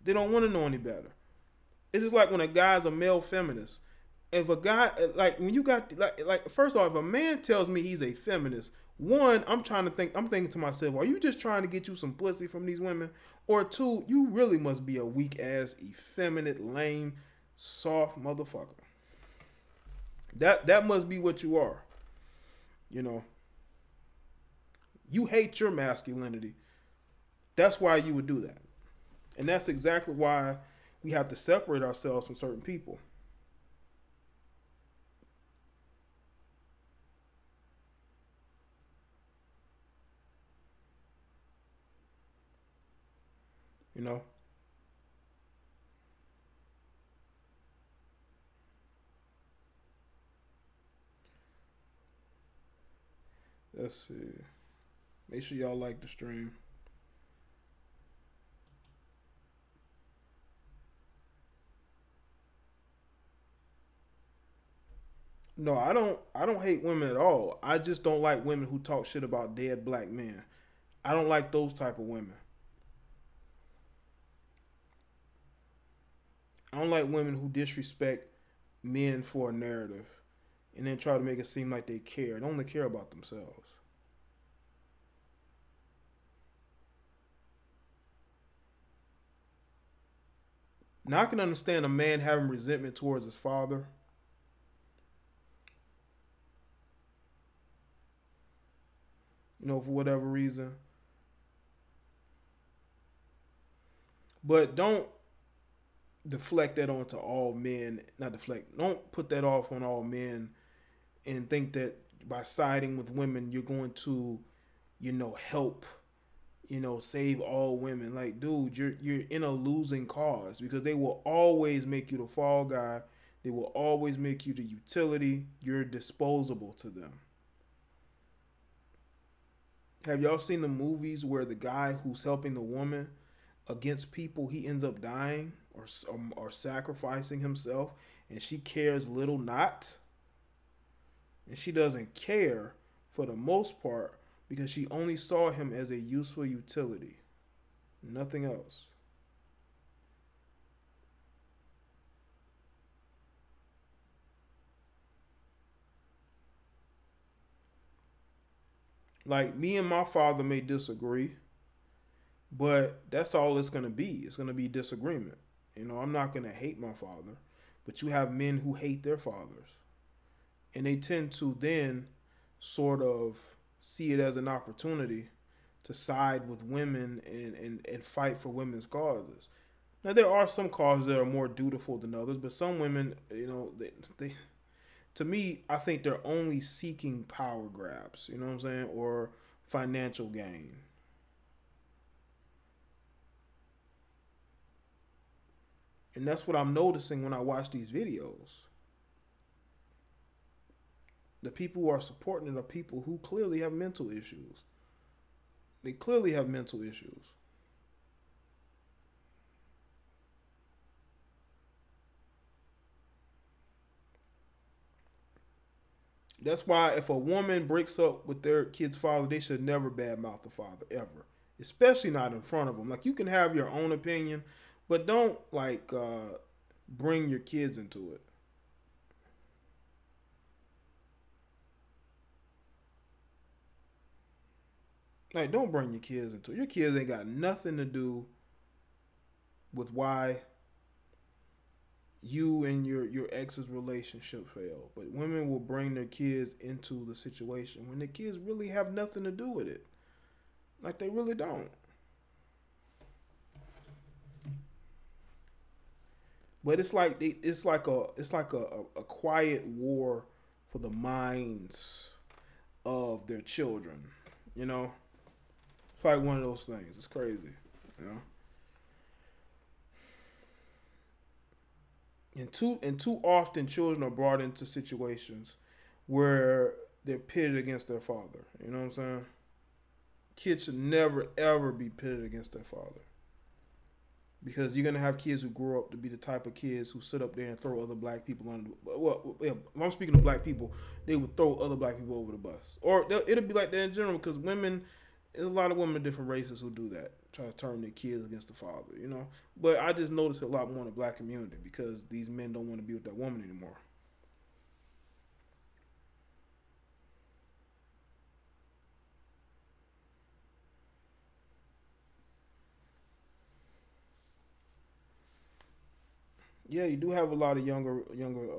Speaker 1: They don't want to know any better. It's just like when a guy's a male feminist. If a guy, like when you got, like first off, if a man tells me he's a feminist, one, I'm thinking to myself, are you just trying to get you some pussy from these women? Or two, you really must be a weak ass, effeminate, lame, soft motherfucker. That must be what you are. You hate your masculinity. That's why you would do that. And that's exactly why we have to separate ourselves from certain people. Let's see. Make sure y'all like the stream. No, I don't hate women at all. I just don't like women who talk shit about dead black men. I don't like those type of women. I don't like women who disrespect men for a narrative and then try to make it seem like they care. They only care about themselves. Now I can understand a man having resentment towards his father. For whatever reason. But don't deflect that onto all men. Not deflect. Don't put that off on all men and think that by siding with women, you're going to, help, save all women. Like, dude, you're in a losing cause because they will always make you the fall guy. They will always make you the utility. You're disposable to them. Have y'all seen the movies where the guy who's helping the woman against people, he ends up dying or sacrificing himself, and she cares little not? And she doesn't care for the most part because she only saw him as a useful utility. Nothing else. Like, me and my father may disagree, but that's all it's going to be. It's going to be disagreement. I'm not going to hate my father, but you have men who hate their fathers. And they tend to then sort of see it as an opportunity to side with women and fight for women's causes. Now, there are some causes that are more dutiful than others, but some women, they to me, I think they're only seeking power grabs, you know what I'm saying, or financial gain. And that's what I'm noticing when I watch these videos. The people who are supporting it are people who clearly have mental issues. They clearly have mental issues. That's why if a woman breaks up with their kid's father, they should never badmouth the father ever, especially not in front of them. Like, you can have your own opinion, but don't like bring your kids into it. Like, don't bring your kids into it. Your kids ain't got nothing to do with why you and your ex's relationship failed. But women will bring their kids into the situation when the kids really have nothing to do with it. Like, they really don't. But it's like a quiet war for the minds of their children. You know, it's like one of those things. It's crazy. You know. And too often children are brought into situations where they're pitted against their father. You know what I'm saying? Kids should never ever be pitted against their father. Because you're gonna have kids who grow up to be the type of kids who sit up there and throw other black people under. Well, yeah, when I'm speaking of black people, they would throw other black people over the bus, or it'll be like that in general. Because women, there's a lot of women of different races who do that, try to turn their kids against the father. You know, but I just noticed a lot more in the black community because these men don't want to be with that woman anymore. Yeah, you do have a lot of younger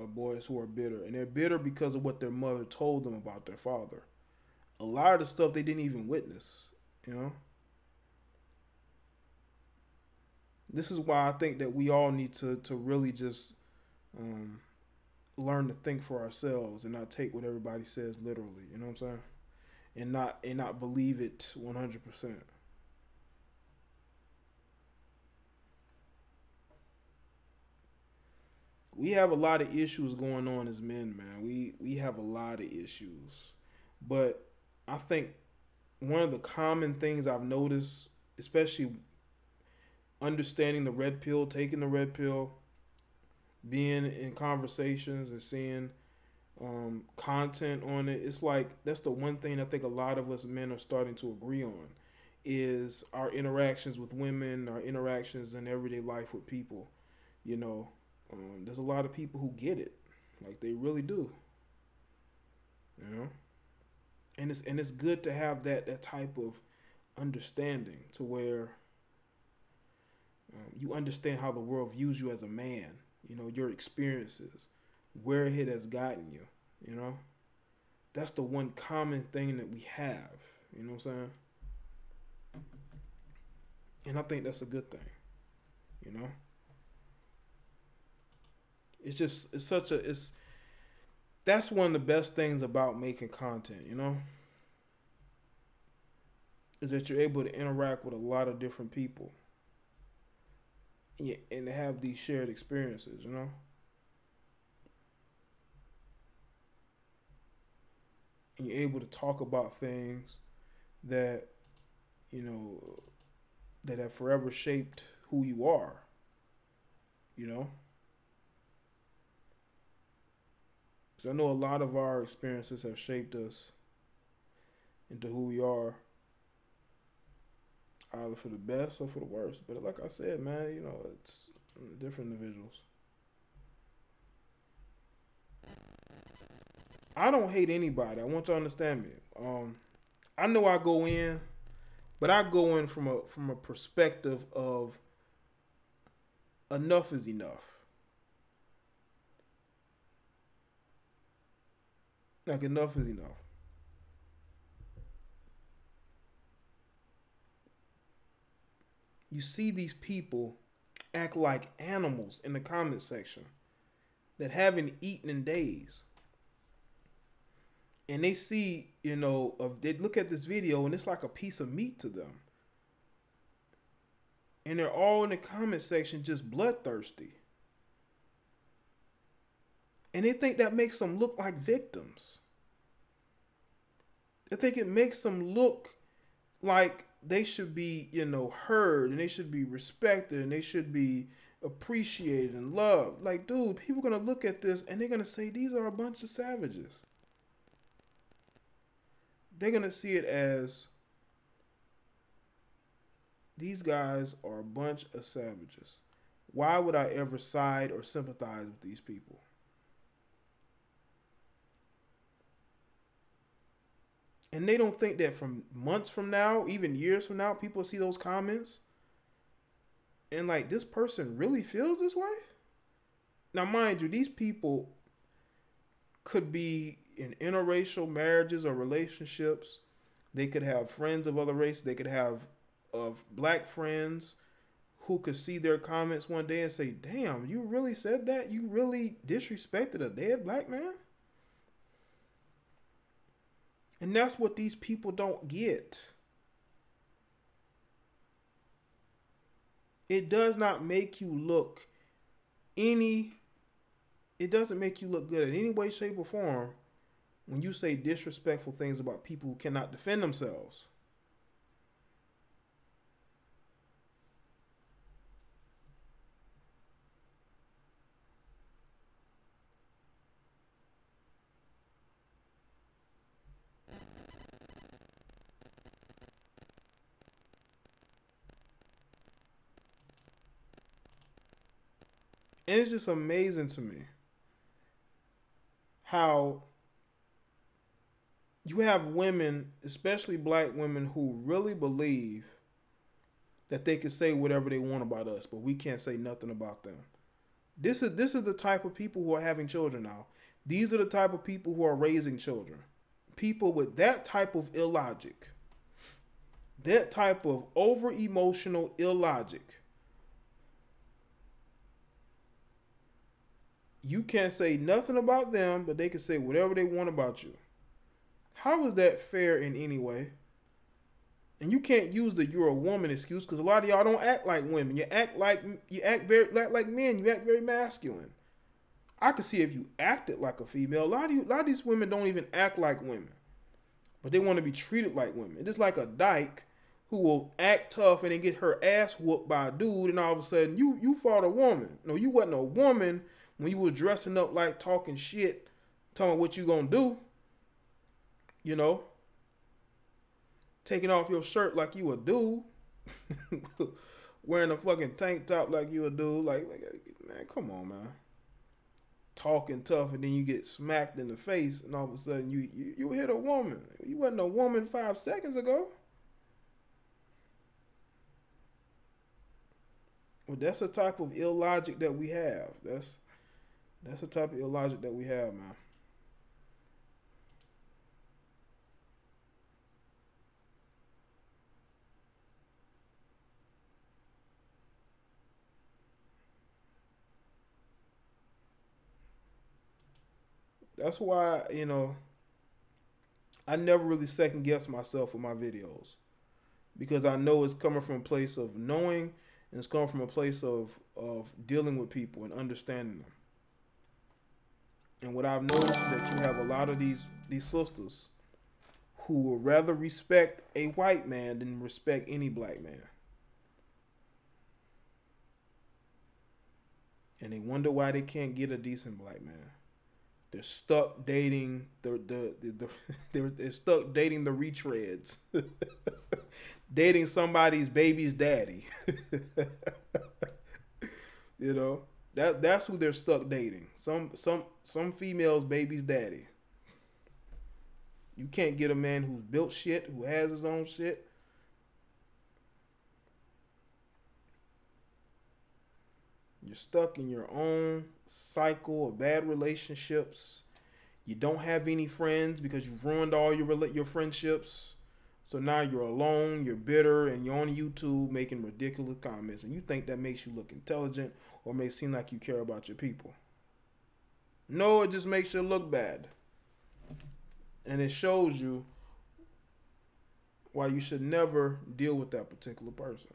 Speaker 1: boys who are bitter, and they're bitter because of what their mother told them about their father. A lot of the stuff they didn't even witness. You know, this is why I think that we all need to really just um, learn to think for ourselves and not take what everybody says literally. You know what I'm saying? And not believe it 100%. We have a lot of issues going on as men, man. We have a lot of issues, but I think one of the common things I've noticed, especially understanding the red pill, taking the red pill, being in conversations and seeing content on it, it's like that's the one thing I think a lot of us men are starting to agree on is our interactions with women, our interactions in everyday life with people. You know, there's a lot of people who get it, like they really do. You know, and it's good to have that type of understanding to where you understand how the world views you as a man. You know, your experiences, where it has gotten you. You know, that's the one common thing that we have. You know what I'm saying? And I think that's a good thing. You know, it's that's one of the best things about making content. You know, is that you're able to interact with a lot of different people and to have these shared experiences. You know, and you're able to talk about things that you know that have forever shaped who you are. You know, because I know a lot of our experiences have shaped us into who we are, either for the best or for the worst. But like I said, man, you know, it's different individuals. I don't hate anybody. I want you to understand me. I know I go in, but I go in from a perspective of enough is enough. Like, enough is enough. You see these people act like animals in the comment section that haven't eaten in days. And they see, you know, they look at this video and it's like a piece of meat to them. And they're all in the comment section just bloodthirsty. And they think that makes them look like victims. I think it makes them look like they should be, heard, and they should be respected, and they should be appreciated and loved. Like, dude, people are gonna look at this and they're gonna say these are a bunch of savages. They're gonna see it as these guys are a bunch of savages. Why would I ever side or sympathize with these people? And they don't think that from months from now, even years from now, people see those comments and like, this person really feels this way? Now, mind you, these people could be in interracial marriages or relationships. They could have friends of other races. They could have black friends who could see their comments one day and say, damn, you really said that? You really disrespected a dead black man? And that's what these people don't get. It does not make you look it doesn't make you look good in any way, shape, or form when you say disrespectful things about people who cannot defend themselves. And it's just amazing to me how you have women, especially black women, who really believe that they can say whatever they want about us, but we can't say nothing about them. This is the type of people who are having children now. These are the type of people who are raising children. People with that type of illogic, that type of over emotional illogic. You can't say nothing about them, but they can say whatever they want about you. How is that fair in any way? And you can't use the "you're a woman" excuse, because a lot of y'all don't act like women. You act like men. You act very masculine. I could see if you acted like a female. A lot of these women don't even act like women, but they want to be treated like women. It's like a dyke who will act tough and then get her ass whooped by a dude, and all of a sudden you fought a woman. No, you wasn't a woman when you were dressing up like talking shit, telling what you gonna do. Taking off your shirt like you a dude, wearing a fucking tank top like you a dude. Like, man, come on, man. Talking tough, and then you get smacked in the face, and all of a sudden you hit a woman. You wasn't a woman 5 seconds ago. Well, that's the type of illogic that we have. That's the type of illogic that we have, man. That's why, I never really second guess myself with my videos, because I know it's coming from a place of knowing, and it's coming from a place of dealing with people and understanding them. And what I've noticed is that you have a lot of these sisters who would rather respect a white man than respect any black man. And they wonder why they can't get a decent black man. They're stuck dating they're stuck dating the retreads. Dating somebody's baby's daddy. That's who they're stuck dating. Some female's baby's daddy. You can't get a man who's built shit, who has his own shit. You're stuck in your own cycle of bad relationships. You don't have any friends because you've ruined all your friendships. So now you're alone, you're bitter, and you're on YouTube making ridiculous comments. And you think that makes you look intelligent or may seem like you care about your people. No, it just makes you look bad. And it shows you why you should never deal with that particular person.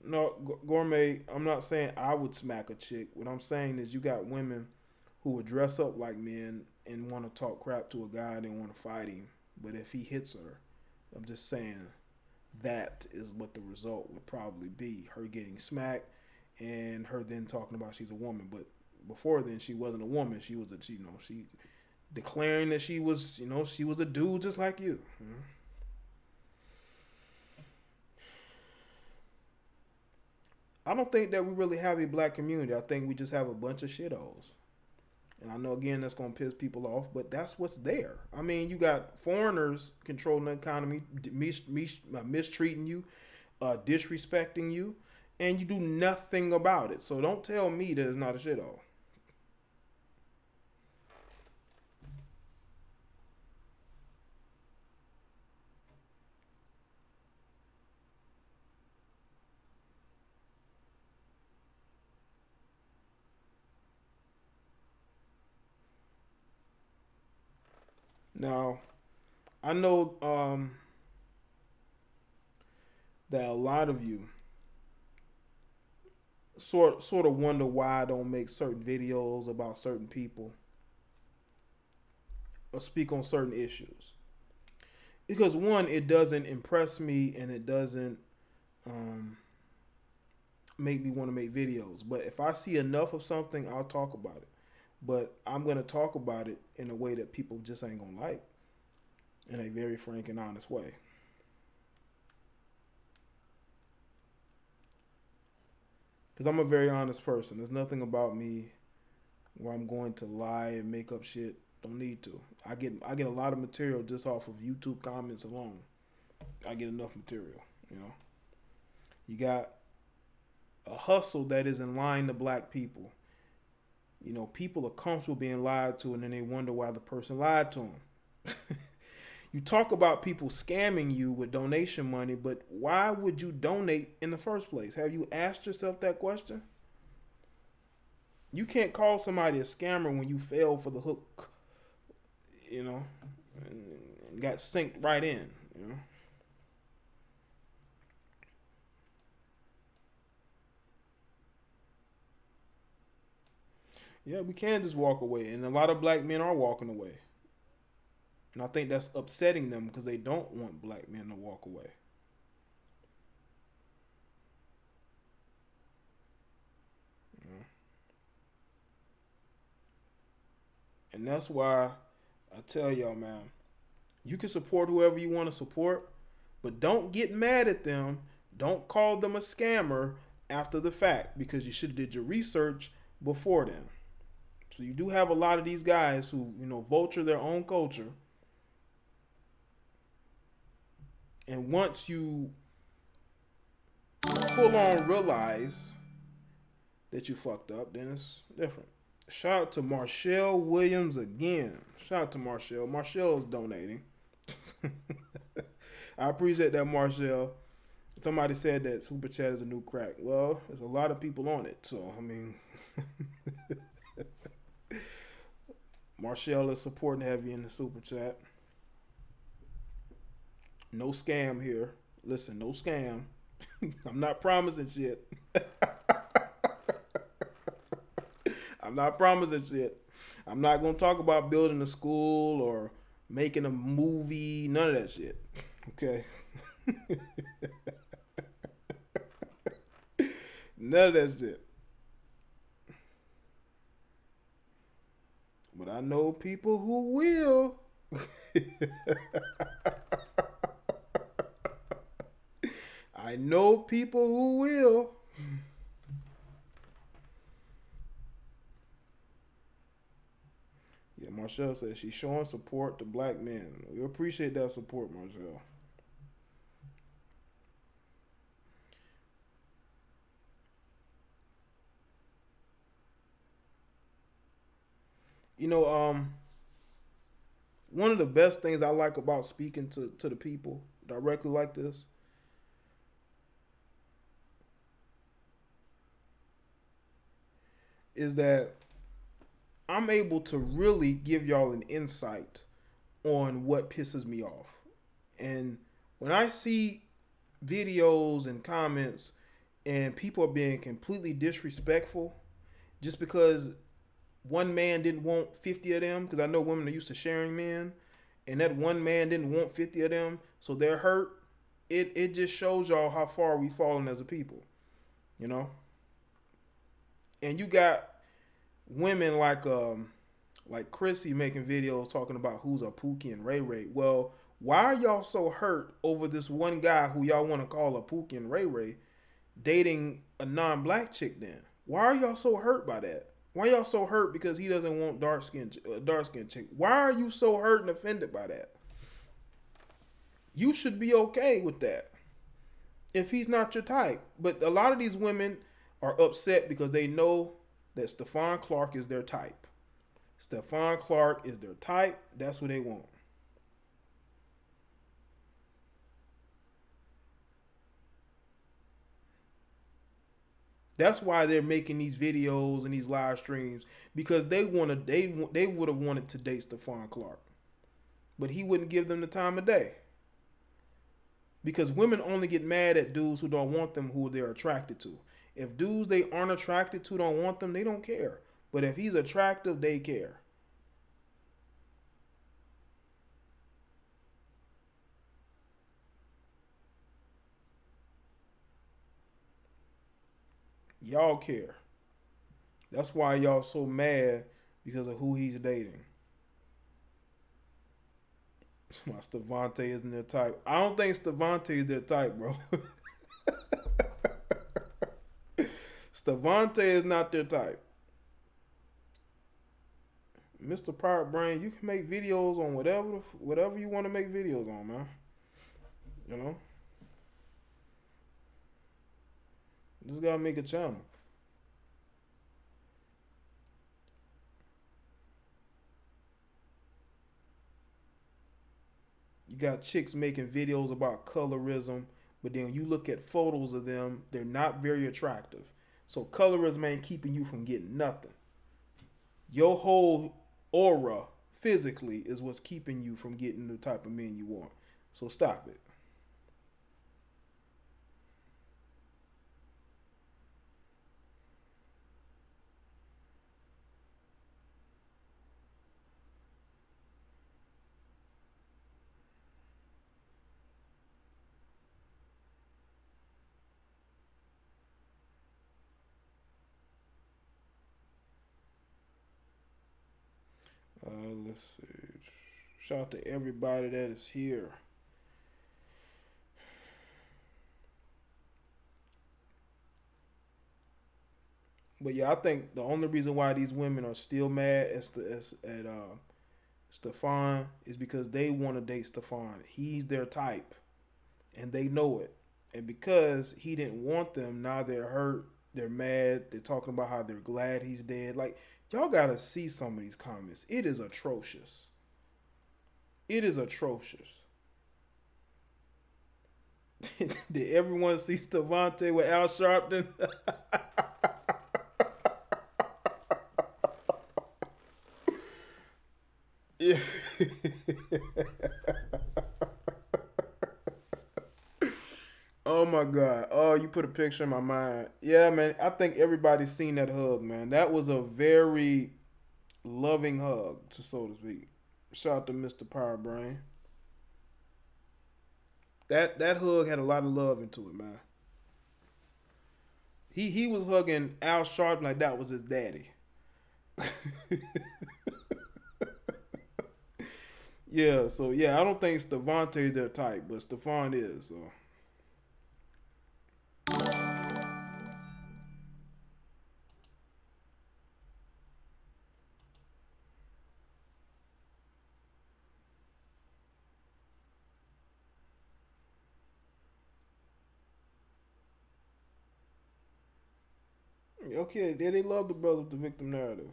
Speaker 1: no, gourmet. I'm not saying I would smack a chick. What I'm saying is you got women who would dress up like men and want to talk crap to a guy and want to fight him. But if he hits her, I'm just saying that is what the result would probably be: her getting smacked and her then talking about she's a woman. But before then, she wasn't a woman. She was she declaring that she was, she was a dude just like you. I don't think that we really have a black community. I think we just have a bunch of shitholes. And I know, again, that's going to piss people off, but that's what's there. I mean, you got foreigners controlling the economy, mistreating you, disrespecting you, and you do nothing about it. So don't tell me that it's not a shithole. Now, I know that a lot of you sort of wonder why I don't make certain videos about certain people or speak on certain issues. Because one, it doesn't impress me and it doesn't um, make me want to make videos. But if I see enough of something, I'll talk about it. But I'm going to talk about it in a way that people just ain't going to like, in a very frank and honest way. Because I'm a very honest person. There's nothing about me where I'm going to lie and make up shit. Don't need to. I get a lot of material just off of YouTube comments alone. I get enough material, You got a hustle that is in line to black people. People are comfortable being lied to, and then they wonder why the person lied to them. You talk about people scamming you with donation money, but why would you donate in the first place? Have you asked yourself that question? You can't call somebody a scammer when you fell for the hook, and got synced right in, Yeah, we can just walk away, and a lot of black men are walking away. And I think that's upsetting them because they don't want black men to walk away. And that's why I tell y'all, man, you can support whoever you want to support, but don't get mad at them. Don't call them a scammer after the fact, because you should have did your research before then. So you do have a lot of these guys who, vulture their own culture. And once you full on realize that you fucked up, then it's different. Shout out to Marshall Williams again. Shout out to Marshall. Marshall is donating. I appreciate that, Marshall. Somebody said that Super Chat is a new crack. Well, there's a lot of people on it. So, I mean, Marshall is supporting heavy in the Super Chat. No scam here. Listen, no scam. I'm not promising shit. I'm not promising shit. I'm not going to talk about building a school or making a movie. None of that shit. Okay? None of that shit. But I know people who will. I know people who will. Yeah, Marshall says she's showing support to black men. We appreciate that support, Marshall. One of the best things I like about speaking to the people directly like this is that I'm able to really give y'all an insight on what pisses me off. And when I see videos and comments and people are being completely disrespectful just because one man didn't want 50 of them. Because I know women are used to sharing men, and that one man didn't want 50 of them, so they're hurt. It just shows y'all how far we've fallen as a people, you know. And you got women like Chrissy making videos talking about who's a Pookie and Ray Ray. Well, why are y'all so hurt over this one guy who y'all want to call a Pookie and Ray Ray dating a non-black chick then? Why are y'all so hurt by that? Why y'all so hurt because he doesn't want dark skin chick? Why are you so hurt and offended by that? You should be okay with that if he's not your type. But a lot of these women are upset because they know that Stephon Clark is their type. Stephon Clark is their type. That's what they want. That's why they're making these videos and these live streams, because they would have wanted to date Stephon Clark, but he wouldn't give them the time of day. Because women only get mad at dudes who don't want them, who they're attracted to. If dudes they aren't attracted to don't want them, they don't care. But if he's attractive, they care. Y'all care. That's why y'all so mad because of who he's dating. My Stevante isn't their type. I don't think Stevante is their type, bro. Stevante is not their type. Mr. Pirate Brain, you can make videos on whatever you want to make videos on, man. You know? Just gotta make a channel. You got chicks making videos about colorism, but then you look at photos of them, they're not very attractive. So colorism ain't keeping you from getting nothing. Your whole aura physically is what's keeping you from getting the type of men you want. So stop it. Let's see. Shout out to everybody that is here. But yeah, I think the only reason why these women are still mad at Stephon is because they want to date Stephon. He's their type, and they know it. And because he didn't want them, now they're hurt. They're mad. They're talking about how they're glad he's dead. Like, y'all gotta see some of these comments. It is atrocious. It is atrocious. Did everyone see Stevante with Al Sharpton? Yeah. Oh my God. Oh, you put a picture in my mind. Yeah, man. I think everybody's seen that hug, man. That was a very loving hug, so to speak. Shout out to Mr. Power Brain. That hug had a lot of love into it, man. He was hugging Al Sharpton like that was his daddy. Yeah, so yeah, I don't think Stevante is their type, but Stephon is. So. Okay, they love the brother with the victim narrative.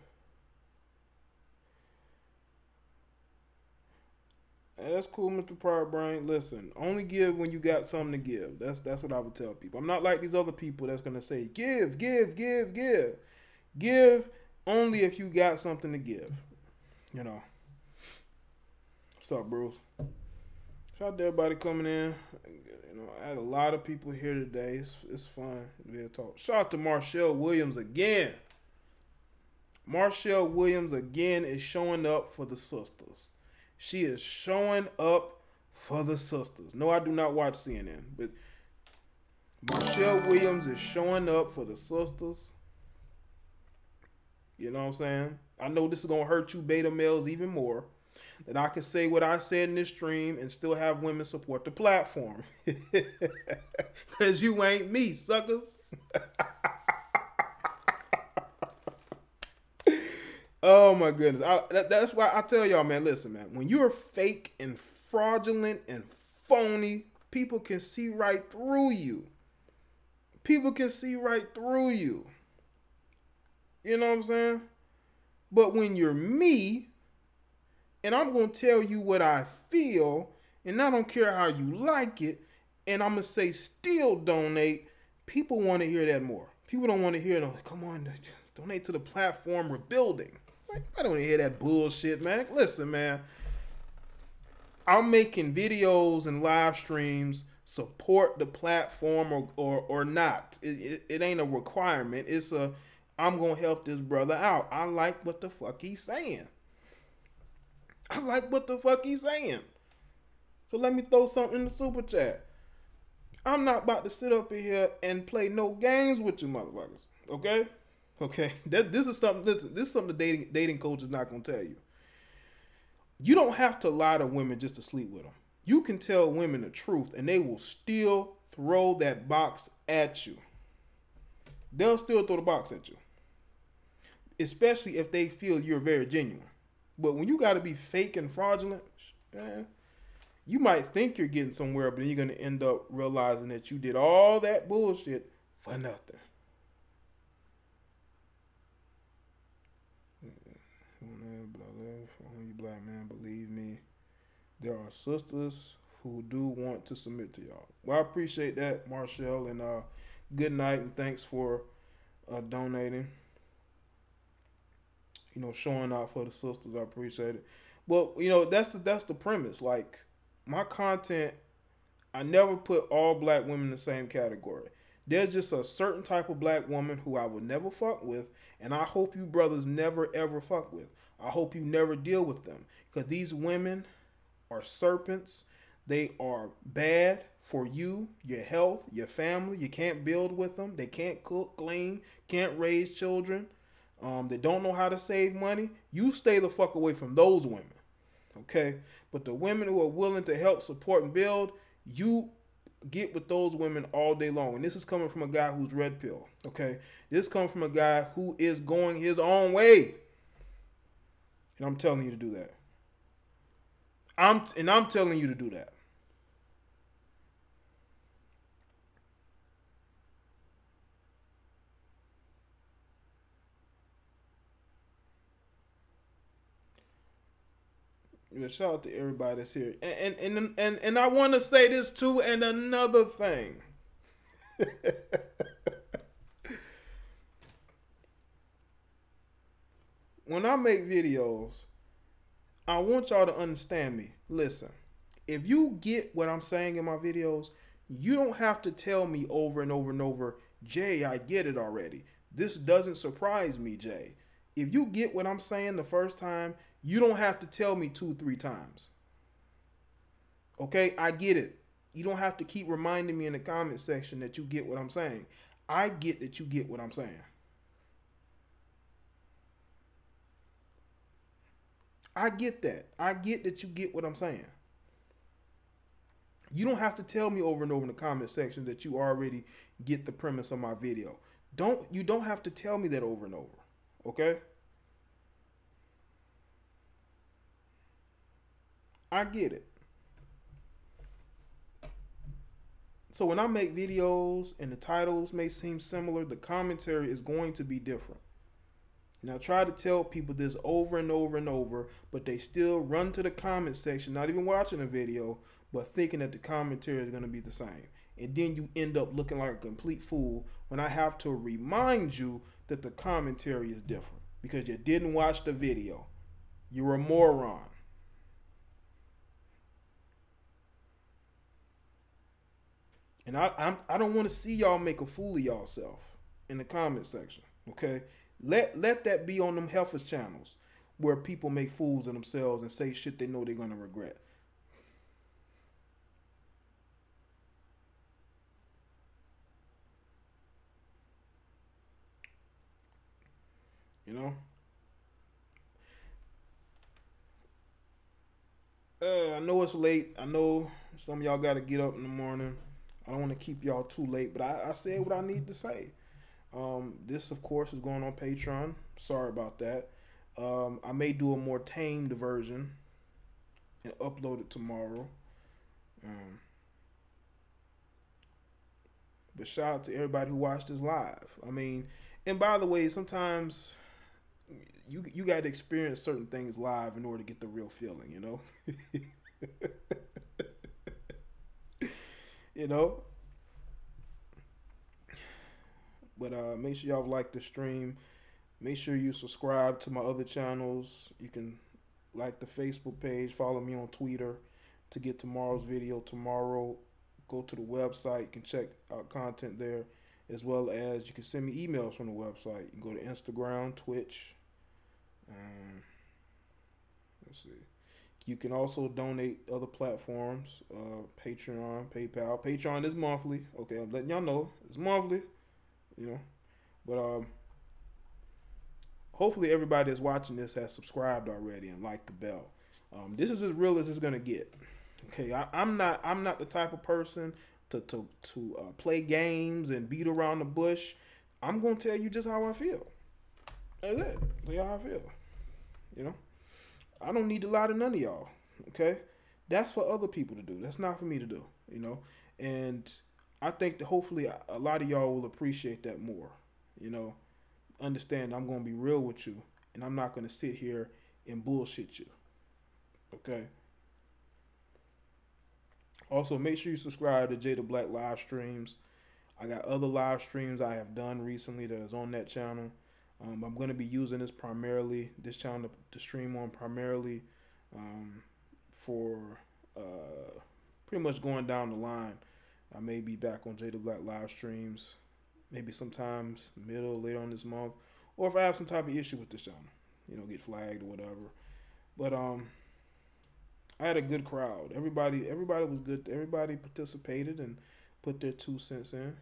Speaker 1: Hey, that's cool, Mr. Pryor Brain. Listen, only give when you got something to give. That's what I would tell people. I'm not like these other people that's gonna say give, give, give, give. Give only if you got something to give. You know. What's up, Bruce? Shout Shout out to everybody coming in. You know, I had a lot of people here today. It's fun to be able to talk. Shout out to Marshall Williams again. Marshall Williams again is showing up for the sisters. She is showing up for the sisters. No, I do not watch CNN, but Marshall Williams is showing up for the sisters. You know what I'm saying? I know this is going to hurt you beta males even more. That I can say what I said in this stream and still have women support the platform. Because you ain't me, suckers. Oh, my goodness. That's why I tell y'all, man, listen, man. When you're fake and fraudulent and phony, people can see right through you. People can see right through you. You know what I'm saying? But when you're me, and I'm going to tell you what I feel, and I don't care how you like it, and I'm going to say still donate, people want to hear that more. People don't want to hear, come on, donate to the platform we're building. I don't want to hear that bullshit, man. Listen, man, I'm making videos and live streams, support the platform or not. It ain't a requirement. It's I'm going to help this brother out. I like what the fuck he's saying. I like what the fuck he's saying. So let me throw something in the super chat. I'm not about to sit up in here and play no games with you motherfuckers. Okay? Okay. This is something the dating coach is not going to tell you. You don't have to lie to women just to sleep with them. You can tell women the truth and they will still throw that box at you. They'll still throw the box at you. Especially if they feel you're very genuine. But when you got to be fake and fraudulent, you might think you're getting somewhere, but then you're going to end up realizing that you did all that bullshit for nothing. You black man, believe me, there are sisters who do want to submit to y'all. Well, I appreciate that, Marshall, and good night, and thanks for donating. You know, showing out for the sisters. I appreciate it. Well, you know, that's the premise. Like, my content, I never put all black women in the same category. There's just a certain type of black woman who I would never fuck with, and I hope you brothers never, ever fuck with. I hope you never deal with them, because these women are serpents. They are bad for you, your health, your family. You can't build with them. They can't cook, clean, can't raise children. They don't know how to save money. You stay the fuck away from those women, okay? But the women who are willing to help, support, and build, you get with those women all day long. And this is coming from a guy who's red pill, okay? This comes from a guy who is going his own way. And I'm telling you to do that. I'm telling you to do that. Yeah, shout out to everybody that's here. And I want to say this too, and another thing. When I make videos, I want y'all to understand me. Listen, if you get what I'm saying in my videos, you don't have to tell me over and over and over, Jay, I get it already. This doesn't surprise me, Jay. If you get what I'm saying the first time, you don't have to tell me 2-3 times. Okay, I get it. You don't have to keep reminding me in the comment section that you get what I'm saying. I get that you get what I'm saying. I get that. I get that you get what I'm saying. You don't have to tell me over and over in the comment section that you already get the premise of my video. You don't have to tell me that over and over. Okay? I get it. So when I make videos and the titles may seem similar, the commentary is going to be different. And I try to tell people this over and over and over, but they still run to the comment section, not even watching the video, but thinking that the commentary is going to be the same. And then you end up looking like a complete fool when I have to remind you that the commentary is different because you didn't watch the video. You're a moron. And I don't want to see y'all make a fool of y'all self in the comment section. Okay, let that be on them heifers channels where people make fools of themselves and say shit they know they're gonna regret. You know, I know it's late. I know some of y'all got to get up in the morning. I don't want to keep y'all too late, but I said what I need to say. This, of course, is going on Patreon. Sorry about that. I may do a more tamed version and upload it tomorrow. Um, but shout out to everybody who watched this live. I mean, and by the way, sometimes you got to experience certain things live in order to get the real feeling. You know, you know. But make sure y'all like the stream. Make sure you subscribe to my other channels. You can like the Facebook page, follow me on Twitter to get tomorrow's video tomorrow. Go to the website, you can check out content there, as well as you can send me emails from the website. You can go to Instagram, Twitch. Let's see. You can also donate other platforms, Patreon, PayPal. Patreon is monthly. Okay, I'm letting y'all know it's monthly. You know, but hopefully everybody that's watching this has subscribed already and liked the bell. This is as real as it's gonna get. Okay, I'm not the type of person to play games and beat around the bush. I'm gonna tell you just how I feel. That's it. Tell you how I feel. You know, I don't need to lie to none of y'all. Okay, that's for other people to do. That's not for me to do. You know, and I think that hopefully a lot of y'all will appreciate that more. You know, understand I'm gonna be real with you, and I'm not gonna sit here and bullshit you. Okay. Also, make sure you subscribe to Jaye the Black live streams. I got other live streams I have done recently that is on that channel. I'm going to be using this channel to stream on primarily um, for pretty much going down the line. I may be back on Jaye the Black live streams, maybe sometimes later on this month, or if I have some type of issue with this channel, you know, get flagged or whatever. But I had a good crowd. Everybody was good. Everybody participated and put their 2 cents in.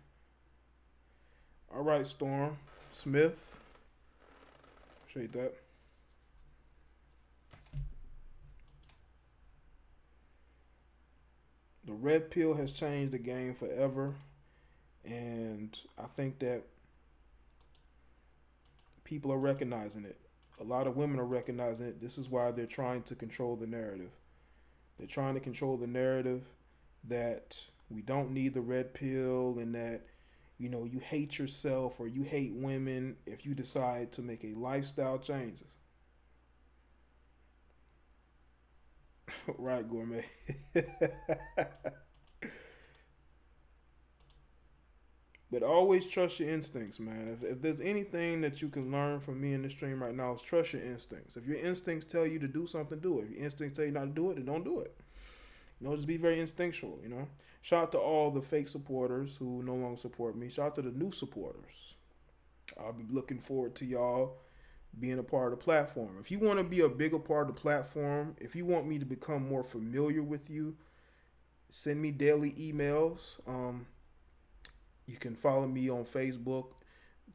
Speaker 1: All right, Storm Smith. Appreciate that. The red pill has changed the game forever, and I think that people are recognizing it. A lot of women are recognizing it. This is why they're trying to control the narrative. They're trying to control the narrative that we don't need the red pill and that, you know, you hate yourself or you hate women if you decide to make a lifestyle changes. Right, Gourmet. But always trust your instincts, man. If there's anything that you can learn from me in the stream right now, is trust your instincts. If your instincts tell you to do something, do it. If your instincts tell you not to do it, then don't do it. You know, just be very instinctual, you know. Shout out to all the fake supporters who no longer support me. Shout out to the new supporters. I'll be looking forward to y'all being a part of the platform. If you want to be a bigger part of the platform, if you want me to become more familiar with you, send me daily emails. You can follow me on Facebook,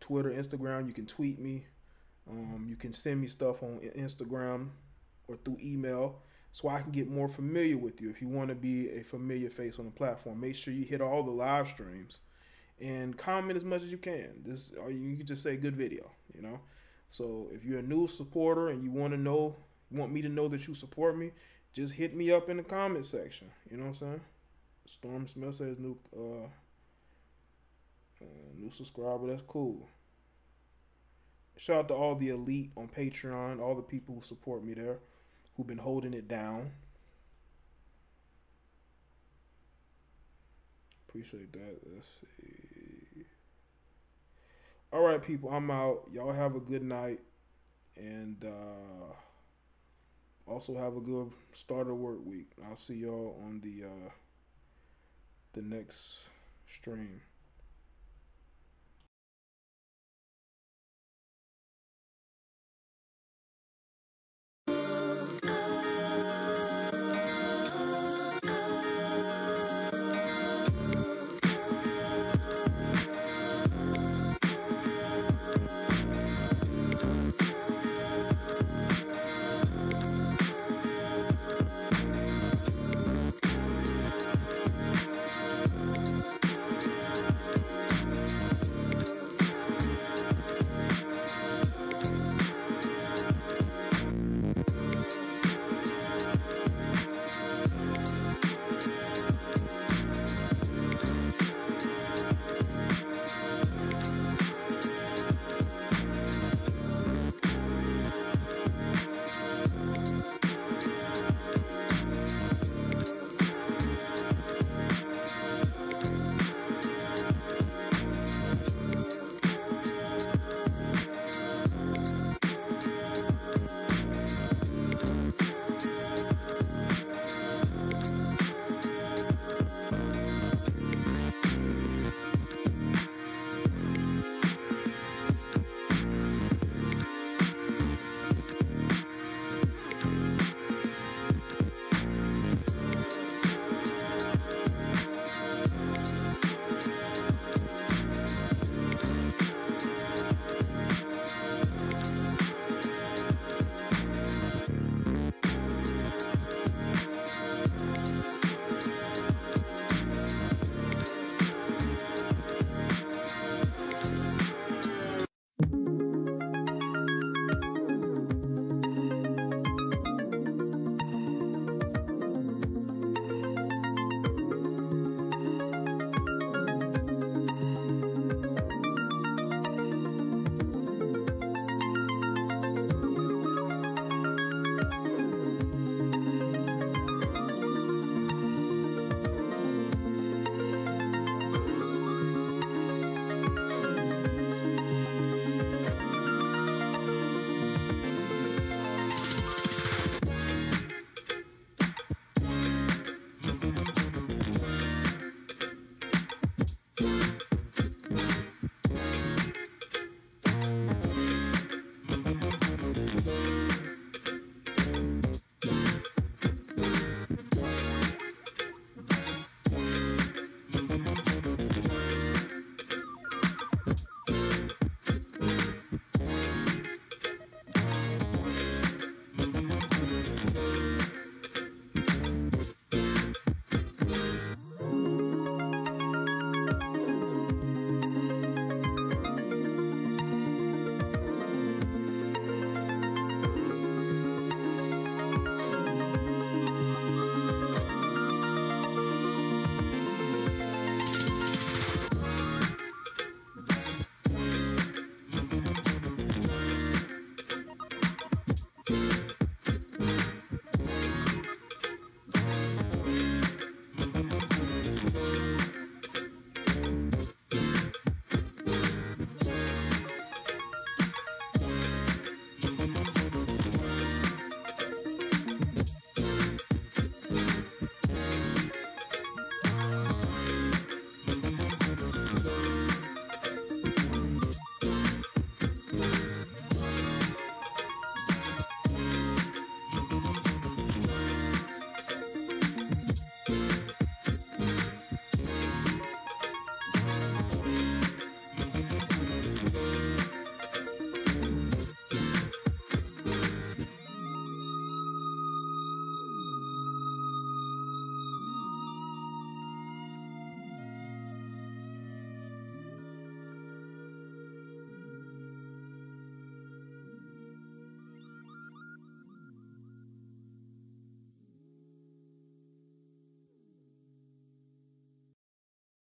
Speaker 1: Twitter, Instagram. You can tweet me. You can send me stuff on Instagram or through email so I can get more familiar with you. If you want to be a familiar face on the platform, make sure you hit all the live streams and comment as much as you can. Or you can just say good video, you know. So if you're a new supporter and you want me to know that you support me, just hit me up in the comment section. You know what I'm saying? Storm Smith says new subscriber. That's cool. Shout out to all the elite on Patreon, all the people who support me there, who've been holding it down. Appreciate that. Let's see. All right, people, I'm out. Y'all have a good night, and also have a good start of work week. I'll see y'all on the next stream.